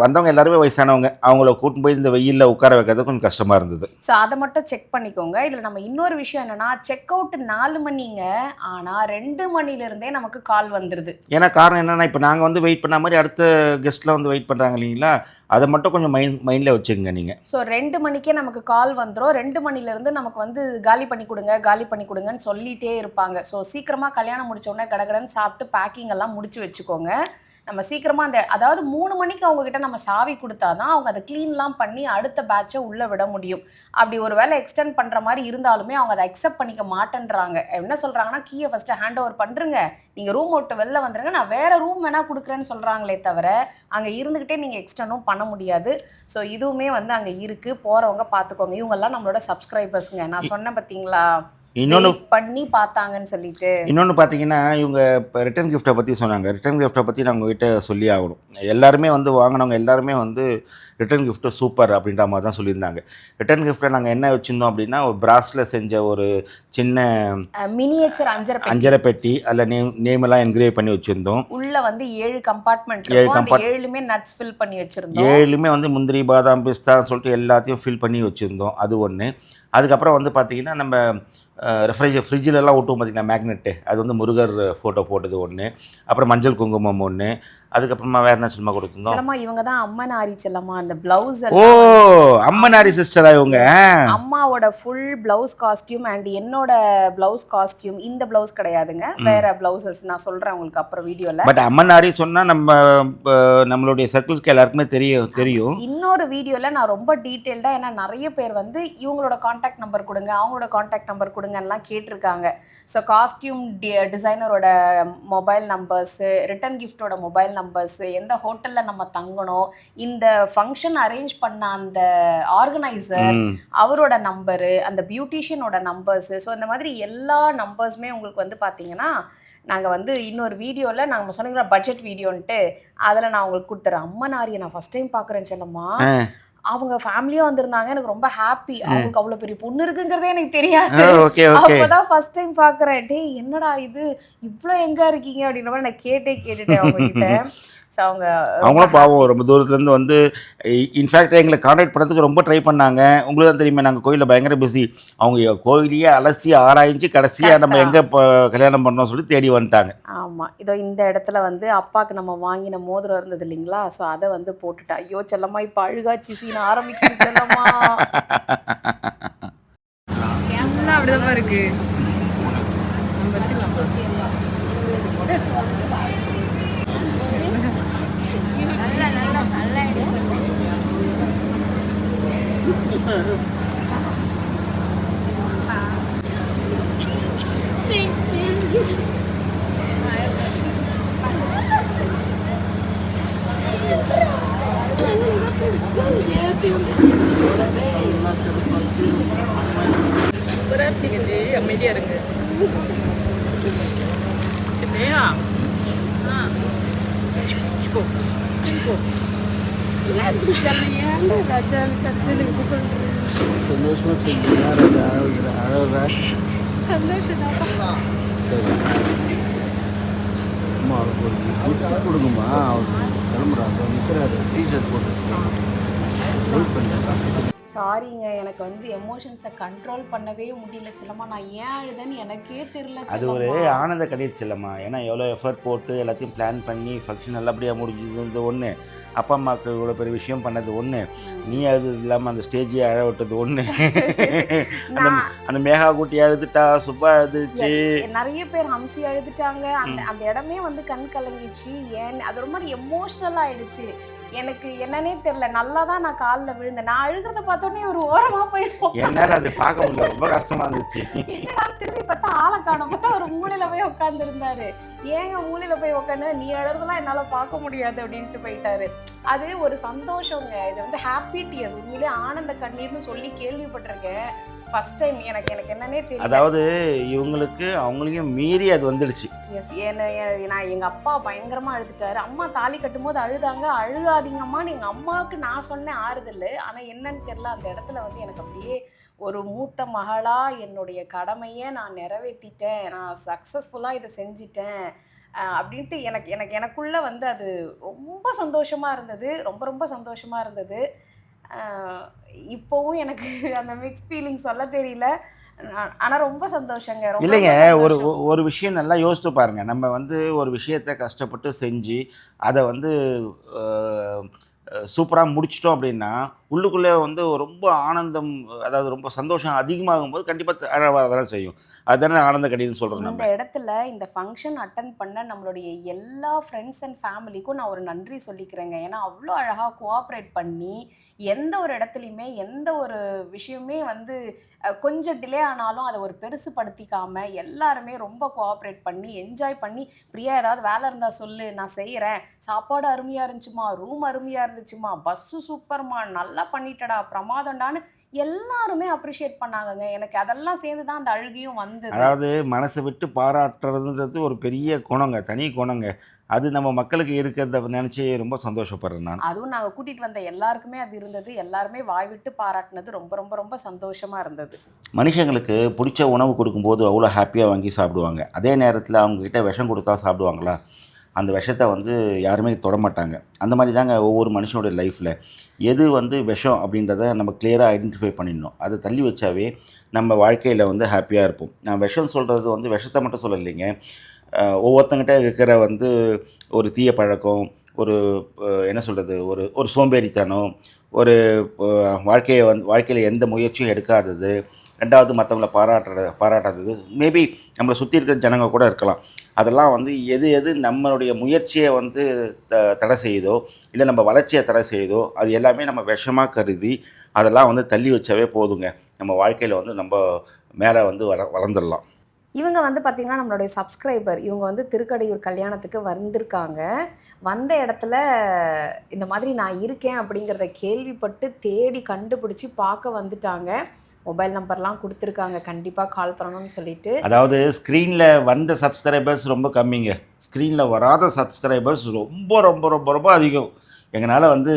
வந்தவங்க எல்லாருமே வயசானவங்க, அவங்கள கூட்டின்னு போய் இந்த வெயிலில் உட்கார வைக்கிறது கொஞ்சம் கஷ்டமாக இருந்தது. ஸோ அதை மட்டும் செக் பண்ணிக்கோங்க. இதில் நம்ம இன்னொரு விஷயம் என்னென்னா, செக் அவுட் 4 மணிங்க, ஆனால் 2 மணிலேருந்தே நமக்கு கால் வந்துடுது. ஏன்னா காரணம் என்னென்னா, இப்போ நாங்கள் வந்து வெயிட் பண்ண மாதிரி அடுத்த கெஸ்ட்லாம் வந்து வெயிட் பண்ணுறாங்க இல்லைங்களா, அதை மட்டும் கொஞ்சம் மைண்டில் வச்சுக்கோங்க நீங்கள். ஸோ 2 மணிக்கே நமக்கு கால் வந்துடும். 2 மணிலேருந்து நமக்கு வந்து காலி பண்ணி கொடுங்கன்னு சொல்லிகிட்டே இருப்பாங்க. ஸோ சீக்கிரமாக கல்யாணம் முடிச்ச உடனே கடகடன்னு சாப்பிட்டு பேக்கிங் எல்லாம் முடிச்சு வச்சுக்கோங்க. நம்ம சீக்கிரமாக அதாவது 3 மணிக்கு அவங்கக்கிட்ட நம்ம சாவி கொடுத்தா தான் அவங்க அதை க்ளீன்லாம் பண்ணி அடுத்த பேட்சை உள்ளே விட முடியும். அப்படி ஒரு வேளை எக்ஸ்டெண்ட் பண்ணுற மாதிரி இருந்தாலுமே அவங்க அதை அக்செப்ட் பண்ணிக்க மாட்டேன்றாங்க. என்ன சொல்கிறாங்கன்னா, கீயை ஃபஸ்ட்டு ஹேண்ட் ஓவர் பண்ணுறங்க, நீங்கள் ரூம் விட்டு வெளில வந்துடுங்க, நான் வேறு ரூம் வேணால் கொடுக்குறேன்னு சொல்கிறாங்களே தவிர அங்கே இருந்துக்கிட்டே நீங்கள் எக்ஸ்டெண்டும் பண்ண முடியாது. ஸோ இதுவுமே வந்து அங்கே இருக்குது, போகிறவங்க பார்த்துக்கோங்க. இவங்கெல்லாம் நம்மளோட சப்ஸ்கிரைபர்ஸுங்க. நான் சொன்னேன் பார்த்தீங்களா, இன்னொன்று பண்ணி பார்த்தாங்கன்னு சொல்லிட்டு. இன்னொன்று பார்த்தீங்கன்னா, இவங்க இப்போ ரிட்டன் கிஃப்ட்டை பற்றி சொன்னாங்க. ரிட்டன் கிஃப்ட்டை பற்றி நான் உங்ககிட்ட சொல்லி ஆகணும். எல்லாருமே வந்து வாங்கினவங்க எல்லாருமே வந்து ரிட்டன் கிஃப்ட்டு சூப்பர் அப்படின்ற மாதிரி தான் சொல்லியிருந்தாங்க. ரிட்டன் கிஃப்ட்டில் நாங்கள் என்ன வச்சுருந்தோம் அப்படின்னா, ஒரு பிராஸில் செஞ்ச ஒரு சின்ன மினியேச்சர் அஞ்சரை பெட்டி, அதில் நேமெல்லாம் என்கிரேவ் பண்ணி வச்சுருந்தோம். உள்ளே வந்து 7 கம்பார்ட்மெண்ட், 7லுமே நட்ஸ் ஃபில் பண்ணி வச்சுருந்தோம். 7லுமே வந்து முந்திரி, பாதாம், பிஸ்தான்னு சொல்லிட்டு எல்லாத்தையும் ஃபில் பண்ணி வச்சுருந்தோம். அது ஒன்று. அதுக்கப்புறம் வந்து பார்த்திங்கன்னா, நம்ம ஃப்ரிட்ஜிலலாம் ஒட்டுவோம் பார்த்திங்கன்னா மேக்னெட்டு, அது வந்து முருகர் ஃபோட்டோ போட்டது ஒன்று. அப்புறம் மஞ்சள் குங்குமம் ஒன்று. அதுக்கப்புறமா வேறு என்ன சினிமா கொடுத்துருந்தோம். இவங்க தான் அம்மனாரி செல்லம்மா. அந்த பிளவுஸ், ஓ அம்மனாரி சிஸ்டரா இவங்க? அம்மாவோட ஃபுல் பிளவுஸ் காஸ்டியூம் அண்ட் என்னோட பிளவுஸ் காஸ்டியூம். இந்த பிளவுஸ் கிடையாதுங்க, வேற பிளவுசஸ் நான் சொல்கிறேன் உங்களுக்கு அப்புறம் வீடியோவில். பட் அம்மனாரி சொன்னால் நம்மளுடைய சர்க்கிள்ஸ்க்கு எல்லாருக்குமே தெரியும். இன்னொரு வீடியோவில் நான் ரொம்ப டீட்டெயில்டாக, ஏன்னா நிறைய பேர் வந்து இவங்களோட கான்டாக்ட் நம்பர் கொடுங்க, அவங்களோட கான்டாக்ட் நம்பர் கொடுங்கலாம் கேட்டிருக்காங்க. ஸோ காஸ்டியூம் டிசைனரோட மொபைல் நம்பர்ஸு, ரிட்டன் கிஃப்டோட மொபைல் நம்பர்ஸு, எந்த ஹோட்டலில் நம்ம தங்கணும், இந்த ஃபங்க்ஷன் அரேஞ்ச் பண்ண அந்த ஆர்கனைசர் அவரோட நம்பரு, அந்த பியூட்டிஷியனோட நம்பர்ஸு, ஸோ இந்த மாதிரி எல்லா நம்பர்ஸுமே உங்களுக்கு வந்து பார்த்தீங்கன்னா நாங்கள் வந்து இன்னொரு வீடியோவில் நாங்கள் சொன்னீங்களா பட்ஜெட் வீடியோன்ட்டு, அதில் நான் உங்களுக்கு கொடுத்துறேன். அம்மனாரியை நான் ஃபஸ்ட் டைம் பார்க்குறேன் செல்லம்மா. அவங்க ஃபேமிலியாக வந்திருந்தாங்க. எனக்கு ரொம்ப ஹாப்பி. அவங்களுக்கு அவ்வளோ பெரிய பொண்ணு இருக்குங்கிறதே எனக்கு தெரியாது. அப்போதான் ஃபர்ஸ்ட் டைம் பார்க்குறேன். டே என்னடா இது, இவ்வளோ எங்கே இருக்கீங்க அப்படின்ற மாதிரி நான் கேட்டுட்டேன் அவங்ககிட்ட. ஸோ அவங்களும் பாவம் ரொம்ப தூரத்துலேருந்து வந்து இன்ஃபேக்ட் எங்களை காண்டாக்ட் பண்ணுறதுக்கு ரொம்ப ட்ரை பண்ணாங்க. உங்களுக்கு தான் தெரியுமே, நாங்கள் கோயிலில் பயங்கர பிஸி. அவங்க கோயிலையே அலசி ஆராய்ஞ்சு கடைசியாக நம்ம எங்கே இப்போ கல்யாணம் பண்ணோம் சொல்லி தேடி வந்துட்டாங்க. ஆமாம், இதோ இந்த இடத்துல வந்து அப்பாவுக்கு நம்ம வாங்கின மோதிரம் இருந்தது இல்லைங்களா, ஸோ அதை வந்து போட்டுட்டா. ஐயோ செல்லம்மா, இப்போ அழுகாச்சி சீன் ஆரம்பிக்குது செல்லம்மா. எல்லாம் அப்படிதான் இருக்கு. அமைதியா இருக்கு. கொடுக்குமா அவர் கிளம்புறாங்க நிற்கிறாரு டீஷர்ட் போட்டு சாரிங்க, எனக்கு வந்து எமோஷன்ஸை கண்ட்ரோல் பண்ணவே முடியல செல்லம்மா. நான் ஏன் அழுதேன்னு எனக்கே தெரியல அது ஒரு செல்லம்மா. ஆனந்த கண்ணீர் செல்லம்மா. ஏன்னா எவ்வளோ எஃபர்ட் போட்டு எல்லாத்தையும் பிளான் பண்ணி ஃபங்க்ஷன் நல்லபடியாக முடிஞ்சது ஒன்று, அப்பா அம்மாவுக்கு இவ்வளோ பெரிய விஷயம் பண்ணது ஒன்று, நீ அழுது இல்லாமல் அந்த ஸ்டேஜே அழ விட்டது ஒன்று. அந்த அந்த மேகா குட்டி அழுதுட்டா, சுப்பா அழுதுச்சு, நிறைய பேர் ஹம்சி அழுதுட்டாங்க. அந்த அந்த இடமே வந்து கண் கலங்கிடுச்சு. ஏன் அது ரொம்ப எமோஷ்னல் ஆயிடுச்சு. எனக்கு என்னன்னே தெரியல. நல்லா தான் நான் காலில் விழுந்தேன். நான் அழுகிறத பார்த்தோன்னே ஒரு ஓரமா போய் என்னால் அது பார்க்க முடியல, ரொம்ப கஷ்டமா இருந்துச்சு. என்னடா திரும்பி பார்த்தா ஆளை காணோம். பார்த்தா ஒரு மூலையில போய் உட்காந்துருந்தாரு. ஏங்க மூலையில போய் உட்காந்து நீ அழுறதெல்லாம் என்னால பார்க்க முடியாது அப்படின்ட்டு போயிட்டாரு. அது ஒரு சந்தோஷங்க. இது வந்து ஹாப்பி டியர்ஸ், உண்மையிலே ஆனந்த கண்ணீர்னு சொல்லி கேள்விப்பட்டிருக்கேன். ஃபர்ஸ்ட் டைம் எனக்கு என்னன்னே தெரியல. அதாவது இவங்களுக்கு அவங்களையும் மீறி அது வந்துடுச்சு. எஸ், நான் எங்கள் அப்பா பயங்கரமாக அழுதுட்டாரு. அம்மா தாலி கட்டும்போது அழுதாங்க. அழுகாதீங்கம்மான்னு எங்கள் அம்மாவுக்கு நான் சொன்னேன் ஆறுதல். ஆனால் என்னன்னு தெரியல, அந்த இடத்துல வந்து எனக்கு அப்படியே ஒரு மூத்த மகளாக என்னுடைய கடமையை நான் நிறைவேற்றிட்டேன், நான் சக்ஸஸ்ஃபுல்லாக இதை செஞ்சிட்டேன் அப்படின்ட்டு எனக்குள்ளே வந்து அது ரொம்ப சந்தோஷமாக இருந்தது. ரொம்ப சந்தோஷமாக இருந்தது. இப்போவும் எனக்கு அந்த மிக்ஸ் ஃபீலிங் சொல்ல தெரியல. ஆனால் ரொம்ப சந்தோஷங்க. இல்லைங்க, ஒரு விஷயம் நல்லா யோசித்து பாருங்க. நம்ம வந்து ஒரு விஷயத்தை கஷ்டப்பட்டு செஞ்சு அதை வந்து சூப்பராக முடிச்சிட்டோம் அப்படின்னா உள்ளுக்குள்ளே வந்து ரொம்ப ஆனந்தம், அதாவது ரொம்ப சந்தோஷம் அதிகமாகும் போது கண்டிப்பாக அழகாக செய்யும். அதுதானே ஆனந்த கண்ணீர்னு சொல்கிறோம். இந்த நம்ம இடத்துல இந்த ஃபங்க்ஷன் அட்டன் பண்ண நம்மளுடைய எல்லா ஃப்ரெண்ட்ஸ் அண்ட் ஃபேமிலிக்கும் நான் ஒரு நன்றி சொல்லிக்கிறேங்க. ஏன்னா அவ்வளோ அழகாக கோஆப்ரேட் பண்ணி எந்த ஒரு இடத்துலையுமே எந்த ஒரு விஷயமே வந்து கொஞ்சம் டிலே ஆனாலும் அதை ஒரு பெருசுப்படுத்திக்காமல் எல்லாருமே ரொம்ப கோஆப்ரேட் பண்ணி என்ஜாய் பண்ணி, பிரியா ஏதாவது வேலை இருந்தால் சொல்லு நான் செய்கிறேன், சாப்பாடு அருமையாக இருந்துச்சுமா, ரூம் அருமையாக இருந்துச்சுமா, பஸ்ஸு சூப்பர்மா, நல்லா பண்ணிட்டடா, பிரமாதம்டான்னு எல்லாருமே அப்ரிஷியேட் பண்ணாங்கங்க. எனக்கு அதெல்லாம் சேர்ந்து தான் அந்த அழுகையும் வந்தது. அதாவது மனசை விட்டு பாராட்டுறதுன்றது ஒரு பெரிய குணங்க, தனி குணங்க. அது நம்ம மக்களுக்கு இருக்கிறத நினச்சி ரொம்ப சந்தோஷப்படுறேன் நான். அதுவும் நாங்கள் கூட்டிகிட்டு வந்த எல்லாருக்குமே அது இருந்தது. எல்லாருமே வாய் விட்டு பாராட்டினது ரொம்ப சந்தோஷமாக இருந்தது. மனுஷங்களுக்கு பிடிச்ச உணவு கொடுக்கும்போது அவ்வளோ ஹாப்பியாக வாங்கி சாப்பிடுவாங்க. அதே நேரத்தில் அவங்கக்கிட்ட விஷம் கொடுத்தா சாப்பிடுவாங்களா? அந்த விஷத்தை வந்து யாருமே தொடமாட்டாங்க. அந்த மாதிரி தாங்க ஒவ்வொரு மனுஷனோட லைஃப்பில் எது வந்து விஷம் அப்படின்றத நம்ம கிளியராக ஐடென்டிஃபை பண்ணிடணும். அதை தள்ளி வச்சாவே நம்ம வாழ்க்கையில் வந்து ஹாப்பியாக இருப்போம். நான் விஷம் சொல்கிறது வந்து விஷத்தை மட்டும் சொல்லலைங்க, ஒவ்வொருத்தங்கிட்ட இருக்கிற வந்து ஒரு தீய பழக்கம், ஒரு என்ன சொல்கிறது, ஒரு சோம்பேறித்தனம், ஒரு வாழ்க்கையில் எந்த முயற்சியும் எடுக்காதது, ரெண்டாவது மற்றவங்கள பாராட்டாதது, மேபி நம்மளை சுற்றி இருக்கிற ஜனங்க கூட இருக்கலாம். அதெல்லாம் வந்து எது நம்மளுடைய முயற்சியை வந்து தடை செய்யுதோ, இல்லை நம்ம வளர்ச்சியை தடை செய்யுதோ, அது எல்லாமே நம்ம விஷமாக கருதி அதெல்லாம் வந்து தள்ளி வச்சாவே போதுங்க. நம்ம வாழ்க்கையில் வந்து நம்ம மேலே வந்து வளர்ந்துடலாம். இவங்க வந்து பார்த்திங்கன்னா நம்மளுடைய சப்ஸ்கிரைபர். இவங்க வந்து திருக்கடையூர் கல்யாணத்துக்கு வந்திருக்காங்க. வந்த இடத்துல இந்த மாதிரி நான் இருக்கேன் அப்படிங்கிறத கேள்விப்பட்டு தேடி கண்டுபிடிச்சி பார்க்க வந்துட்டாங்க. மொபைல் நம்பர்லாம் கொடுத்துருக்காங்க, கண்டிப்பாக கால் பண்ணணும்னு சொல்லிட்டு. அதாவது ஸ்க்ரீனில் வந்த சப்ஸ்கிரைபர்ஸ் ரொம்ப கம்மிங்க, ஸ்க்ரீனில் வராத சப்ஸ்கிரைபர்ஸ் ரொம்ப ரொம்ப ரொம்ப ரொம்ப அதிகம். எங்களால் வந்து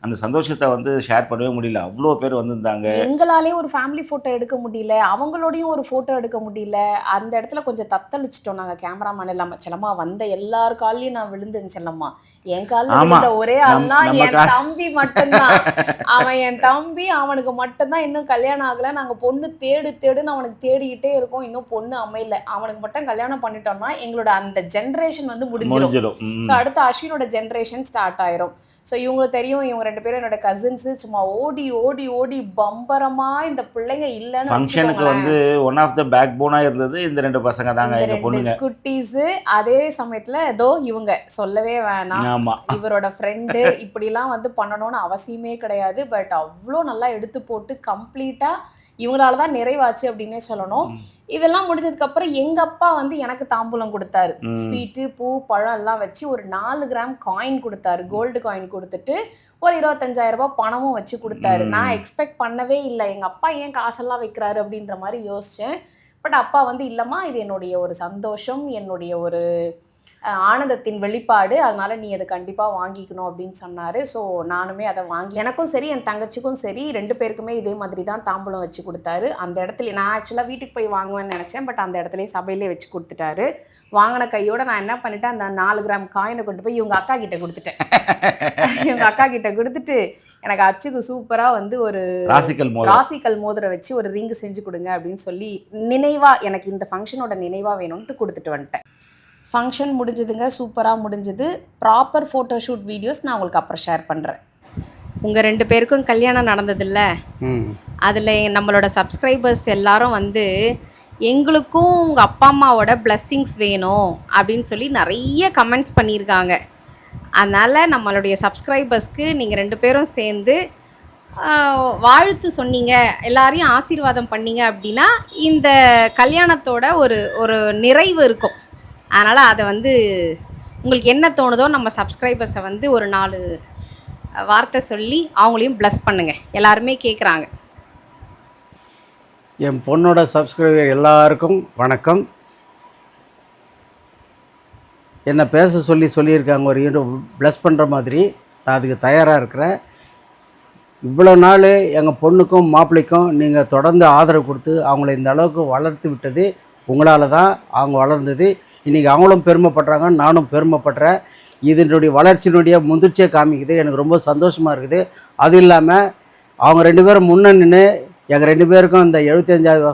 அந்த சந்தோஷத்தை வந்து ஷேர் பண்ணவே முடியல. அவ்வளோ பேர் வந்திருந்தாங்க. எங்களாலேயும் ஒரு ஃபேமிலி ஃபோட்டோ எடுக்க முடியல, அவங்களோடையும் ஒரு ஃபோட்டோ எடுக்க முடியல. அந்த இடத்துல கொஞ்சம் தத்தளிச்சிட்டோம் நாங்கள் கேமராமேன் இல்லாமல். செல்லம்மா வந்த எல்லார் கால்லையும் நான் விழுந்தேன் செல்லம்மா. என் காலில் விழுந்த ஒரே ஆள்னா என் தம்பி மட்டும்தான். அவன் என் தம்பி, அவனுக்கு மட்டும்தான் இன்னும் கல்யாணம் ஆகலை. நாங்கள் பொண்ணு தேடுன்னு அவனுக்கு தேடிக்கிட்டே இருக்கோம், இன்னும் பொண்ணு அமையல. அவனுக்கு மட்டும் கல்யாணம் பண்ணிட்டோம்னா எங்களோட அந்த ஜென்ரேஷன் வந்து முடிஞ்சிடும். ஸோ அடுத்து அஸ்வினோட ஜென்ரேஷன் ஸ்டார்ட் ஆயிரும். ஸோ இவங்களுக்கு தெரியும், இவங்க 2 பேரும் என்னோட கசின்ஸு. சும்மா ஓடி ஓடி ஓடி பம்பரமா இந்த பிள்ளைங்க இல்லைன்னு ஃபங்க்ஷனுக்கு வந்து ஒன் ஆஃப் த பேக் போனாக இருந்தது இந்த 2 பசங்க தாங்க, எங்க பொண்ணுங்க குட்டீஸு. அதே சமயத்தில் ஏதோ இவங்க சொல்லவே வேணாம், ஆமாம், இவரோட ஃப்ரெண்டு. இப்படிலாம் வந்து பண்ணணும்னு அவசியமே கிடையாது. பட் அவ்வளோ நல்லா எடுத்து போட்டு கம்ப்ளீட்டாக இவங்களால தான் நிறைவாச்சு அப்படின்னே சொல்லணும். இதெல்லாம் முடிஞ்சதுக்கப்புறம் எங்கள் அப்பா வந்து எனக்கு தாம்பூலம் கொடுத்தாரு. ஸ்வீட்டு, பூ, பழம் எல்லாம் வச்சு ஒரு 4 கிராம் காயின் கொடுத்தாரு. கோல்டு காயின் கொடுத்துட்டு ஒரு 25,000 ரூபாய் பணமும் வச்சு கொடுத்தாரு. நான் எக்ஸ்பெக்ட் பண்ணவே இல்லை, எங்கள் அப்பா ஏன் காசெல்லாம் வைக்கிறாரு அப்படின்ற மாதிரி யோசித்தேன். பட் அப்பா வந்து இல்லைம்மா, இது என்னுடைய ஒரு சந்தோஷம், என்னுடைய ஒரு ஆனந்தத்தின் வெளிப்பாடு, அதனால நீ அதை கண்டிப்பாக வாங்கிக்கணும் அப்படின்னு சொன்னார். ஸோ நானுமே அதை வாங்கி, எனக்கும் சரி என் தங்கச்சிக்கும் சரி 2 பேருக்குமே இதே மாதிரி தான் தாம்பூலம் வச்சு கொடுத்தாரு. அந்த இடத்துல நான் ஆக்சுவலாக வீட்டுக்கு போய் வாங்குவேன்னு நினச்சேன், பட் அந்த இடத்துலையே சபையிலே வச்சு கொடுத்துட்டாரு. வாங்கின கையோடு நான் என்ன பண்ணிட்டேன், அந்த 4 கிராம் காயினை கொண்டு போய் இவங்க அக்கா கிட்ட கொடுத்துட்டேன். இவங்க அக்கா கிட்ட கொடுத்துட்டு எனக்கு அச்சுக்கு சூப்பராக வந்து ஒரு ராசிக்கல் மோதிரம் வச்சு ஒரு ரிங்கு செஞ்சு கொடுங்க அப்படின்னு சொல்லி நினைவாக, எனக்கு இந்த ஃபங்க்ஷனோட நினைவாக வேணும்ன்ட்டு கொடுத்துட்டு வந்துட்டேன். ஃபங்க்ஷன் முடிஞ்சதுங்க, சூப்பராக முடிஞ்சது. ப்ராப்பர் ஃபோட்டோஷூட் வீடியோஸ் நான் உங்களுக்கு அப்புறம் ஷேர் பண்ணுறேன். உங்கள் 2 பேருக்கும் கல்யாணம் நடந்ததில்ல, அதில் நம்மளோட சப்ஸ்கிரைபர்ஸ் எல்லாரும் வந்து எங்களுக்கும் உங்கள் அப்பா அம்மாவோட பிளெஸ்ஸிங்ஸ் வேணும் அப்படின்னு சொல்லி நிறைய கமெண்ட்ஸ் பண்ணியிருக்காங்க. அதனால் நம்மளுடைய சப்ஸ்கிரைபர்ஸ்க்கு நீங்கள் 2 பேரும் சேர்ந்து வாழ்த்து சொன்னீங்க, எல்லாரையும் ஆசீர்வாதம் பண்ணீங்க அப்படின்னா இந்த கல்யாணத்தோட ஒரு நிறைவு இருக்கும். அதனால் அதை வந்து உங்களுக்கு என்ன தோணுதோ நம்ம சப்ஸ்கிரைபர்ஸை வந்து ஒரு 4 வார்த்தை சொல்லி அவங்களையும் ப்ளஸ் பண்ணுங்கள். எல்லாருமே கேட்குறாங்க. என் பொண்ணோட சப்ஸ்கிரைபர் எல்லாருக்கும் வணக்கம். என்னை பேச சொல்லியிருக்காங்க, ஒரு ப்ளஸ் பண்ணுற மாதிரி. நான் அதுக்கு தயாராக இருக்கிறேன். இவ்வளோ நாள் எங்கள் பொண்ணுக்கும் மாப்பிள்ளைக்கும் நீங்கள் தொடர்ந்து ஆதரவு கொடுத்து அவங்கள இந்த அளவுக்கு வளர்த்து விட்டது உங்களால் தான். அவங்க வளர்ந்தது. இன்றைக்கி அவங்களும் பெருமைப்படுறாங்க, நானும் பெருமைப்படுறேன். இதனுடைய வளர்ச்சியினுடைய முதிர்ச்சியை காமிக்குது. எனக்கு ரொம்ப சந்தோஷமாக இருக்குது. அது இல்லாமல் அவங்க 2 பேரும் முன்னே நின்று எங்கள் 2 பேருக்கும் இந்த 75வது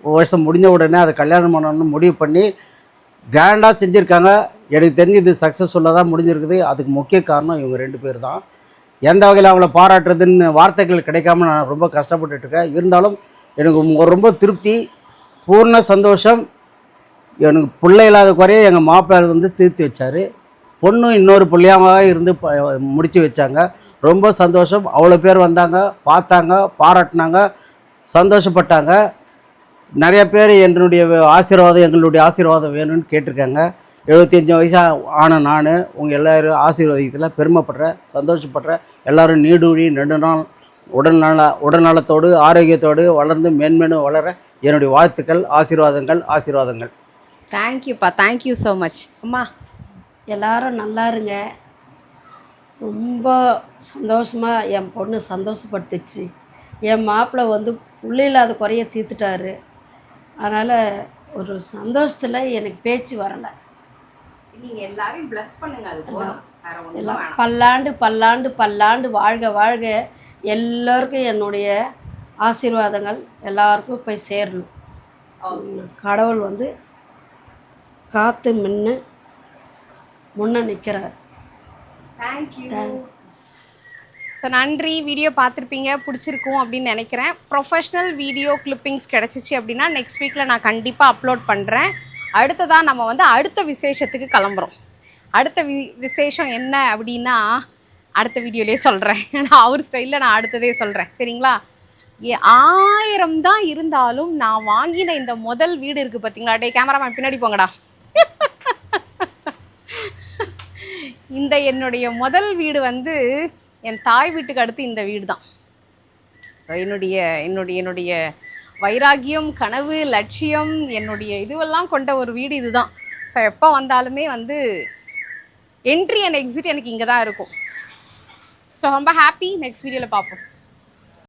வருஷம் முடிஞ்ச உடனே அதை கல்யாணம் பண்ணணும்னு முடிவு பண்ணி கிராண்டாக செஞ்சுருக்காங்க. எனக்கு தெரிஞ்சு இது சக்ஸஸ்ஃபுல்லாக தான் முடிஞ்சிருக்குது. அதுக்கு முக்கிய காரணம் இவங்க 2 பேர் தான். எந்த வகையில் அவங்கள பாராட்டுறதுன்னு வார்த்தைகள் கிடைக்காம நான் ரொம்ப கஷ்டப்பட்டுருக்கேன். இருந்தாலும் எனக்கு ரொம்ப திருப்தி, பூர்ண சந்தோஷம். எனக்கு பிள்ளை இல்லாத குறைய எங்கள் மாப்பிள்ளை வந்து தீர்த்து வச்சார். பொண்ணும் இன்னொரு பிள்ளையாக இருந்து முடித்து வச்சாங்க. ரொம்ப சந்தோஷம். அவ்வளோ பேர் வந்தாங்க, பார்த்தாங்க, பாராட்டினாங்க, சந்தோஷப்பட்டாங்க. நிறைய பேர் எங்களுடைய ஆசீர்வாதம் வேணும்னு கேட்டிருக்காங்க. 75 வயசாக ஆன நான் உங்கள் எல்லோரும் ஆசீர்வாதத்தில் பெருமைப்படுறேன், சந்தோஷப்படுறேன். எல்லோரும் நீடூழி நெடுநாள் உடல்நலத்தோடு ஆரோக்கியத்தோடு வளர்ந்து மேன்மேலும் வளர என்னுடைய வாழ்த்துக்கள், ஆசீர்வாதங்கள். தேங்க்யூப்பா, தேங்க்யூ ஸோ மச். அம்மா எல்லாரும் நல்லா இருங்க. ரொம்ப சந்தோஷமாக என் பொண்ணு சந்தோஷப்படுத்திடுச்சு. என் மாப்பிள்ளை வந்து பிள்ளை இல்லாத குறைய தீர்த்துட்டாரு. அதனால் ஒரு சந்தோஷத்தில் எனக்கு பேச்சு வரலை. நீங்கள் எல்லாரையும் ப்ளஸ் பண்ணுங்க. அது எல்லாம் பல்லாண்டு வாழ்க. எல்லோருக்கும் என்னுடைய ஆசீர்வாதங்கள் எல்லாருக்கும் போய் சேரணும். கடவுள் வந்து காத்து முன்ன நிற்கிறார். தேங்க்யூ. ஸோ நன்றி. வீடியோ பார்த்துருப்பீங்க, பிடிச்சிருக்கும் அப்படின்னு நினைக்கிறேன். ப்ரொஃபஷ்னல் வீடியோ கிளிப்பிங்ஸ் கிடச்சிச்சு அப்படின்னா நெக்ஸ்ட் வீக்கில் நான் கண்டிப்பாக அப்லோட் பண்ணுறேன். அடுத்ததாக நம்ம வந்து அடுத்த விசேஷத்துக்கு கிளம்புறோம். அடுத்த விசேஷம் என்ன அப்படின்னா அடுத்த வீடியோலேயே சொல்கிறேன். நான் அவர் ஸ்டைலில் நான் அடுத்ததே சொல்கிறேன், சரிங்களா? 1000 தான் இருந்தாலும் நான் வாங்கின இந்த முதல் வீடு இருக்குது பார்த்தீங்களா? டே கேமராமேன் பின்னாடி போங்கடா. இந்த என்னுடைய முதல் வீடு வந்து என் தாய் வீட்டுக்கு அடுத்து இந்த வீடு தான். ஸோ என்னுடைய வைராகியம், கனவு, லட்சியம், என்னுடைய இதுவெல்லாம் கொண்ட ஒரு வீடு இதுதான். ஸோ எப்போ வந்தாலுமே வந்து என்ட்ரி அண்ட் எக்ஸிட் எனக்கு இங்கே தான் இருக்கும். ஸோ ரொம்ப ஹாப்பி. நெக்ஸ்ட் வீடியோவில் பார்ப்போம்.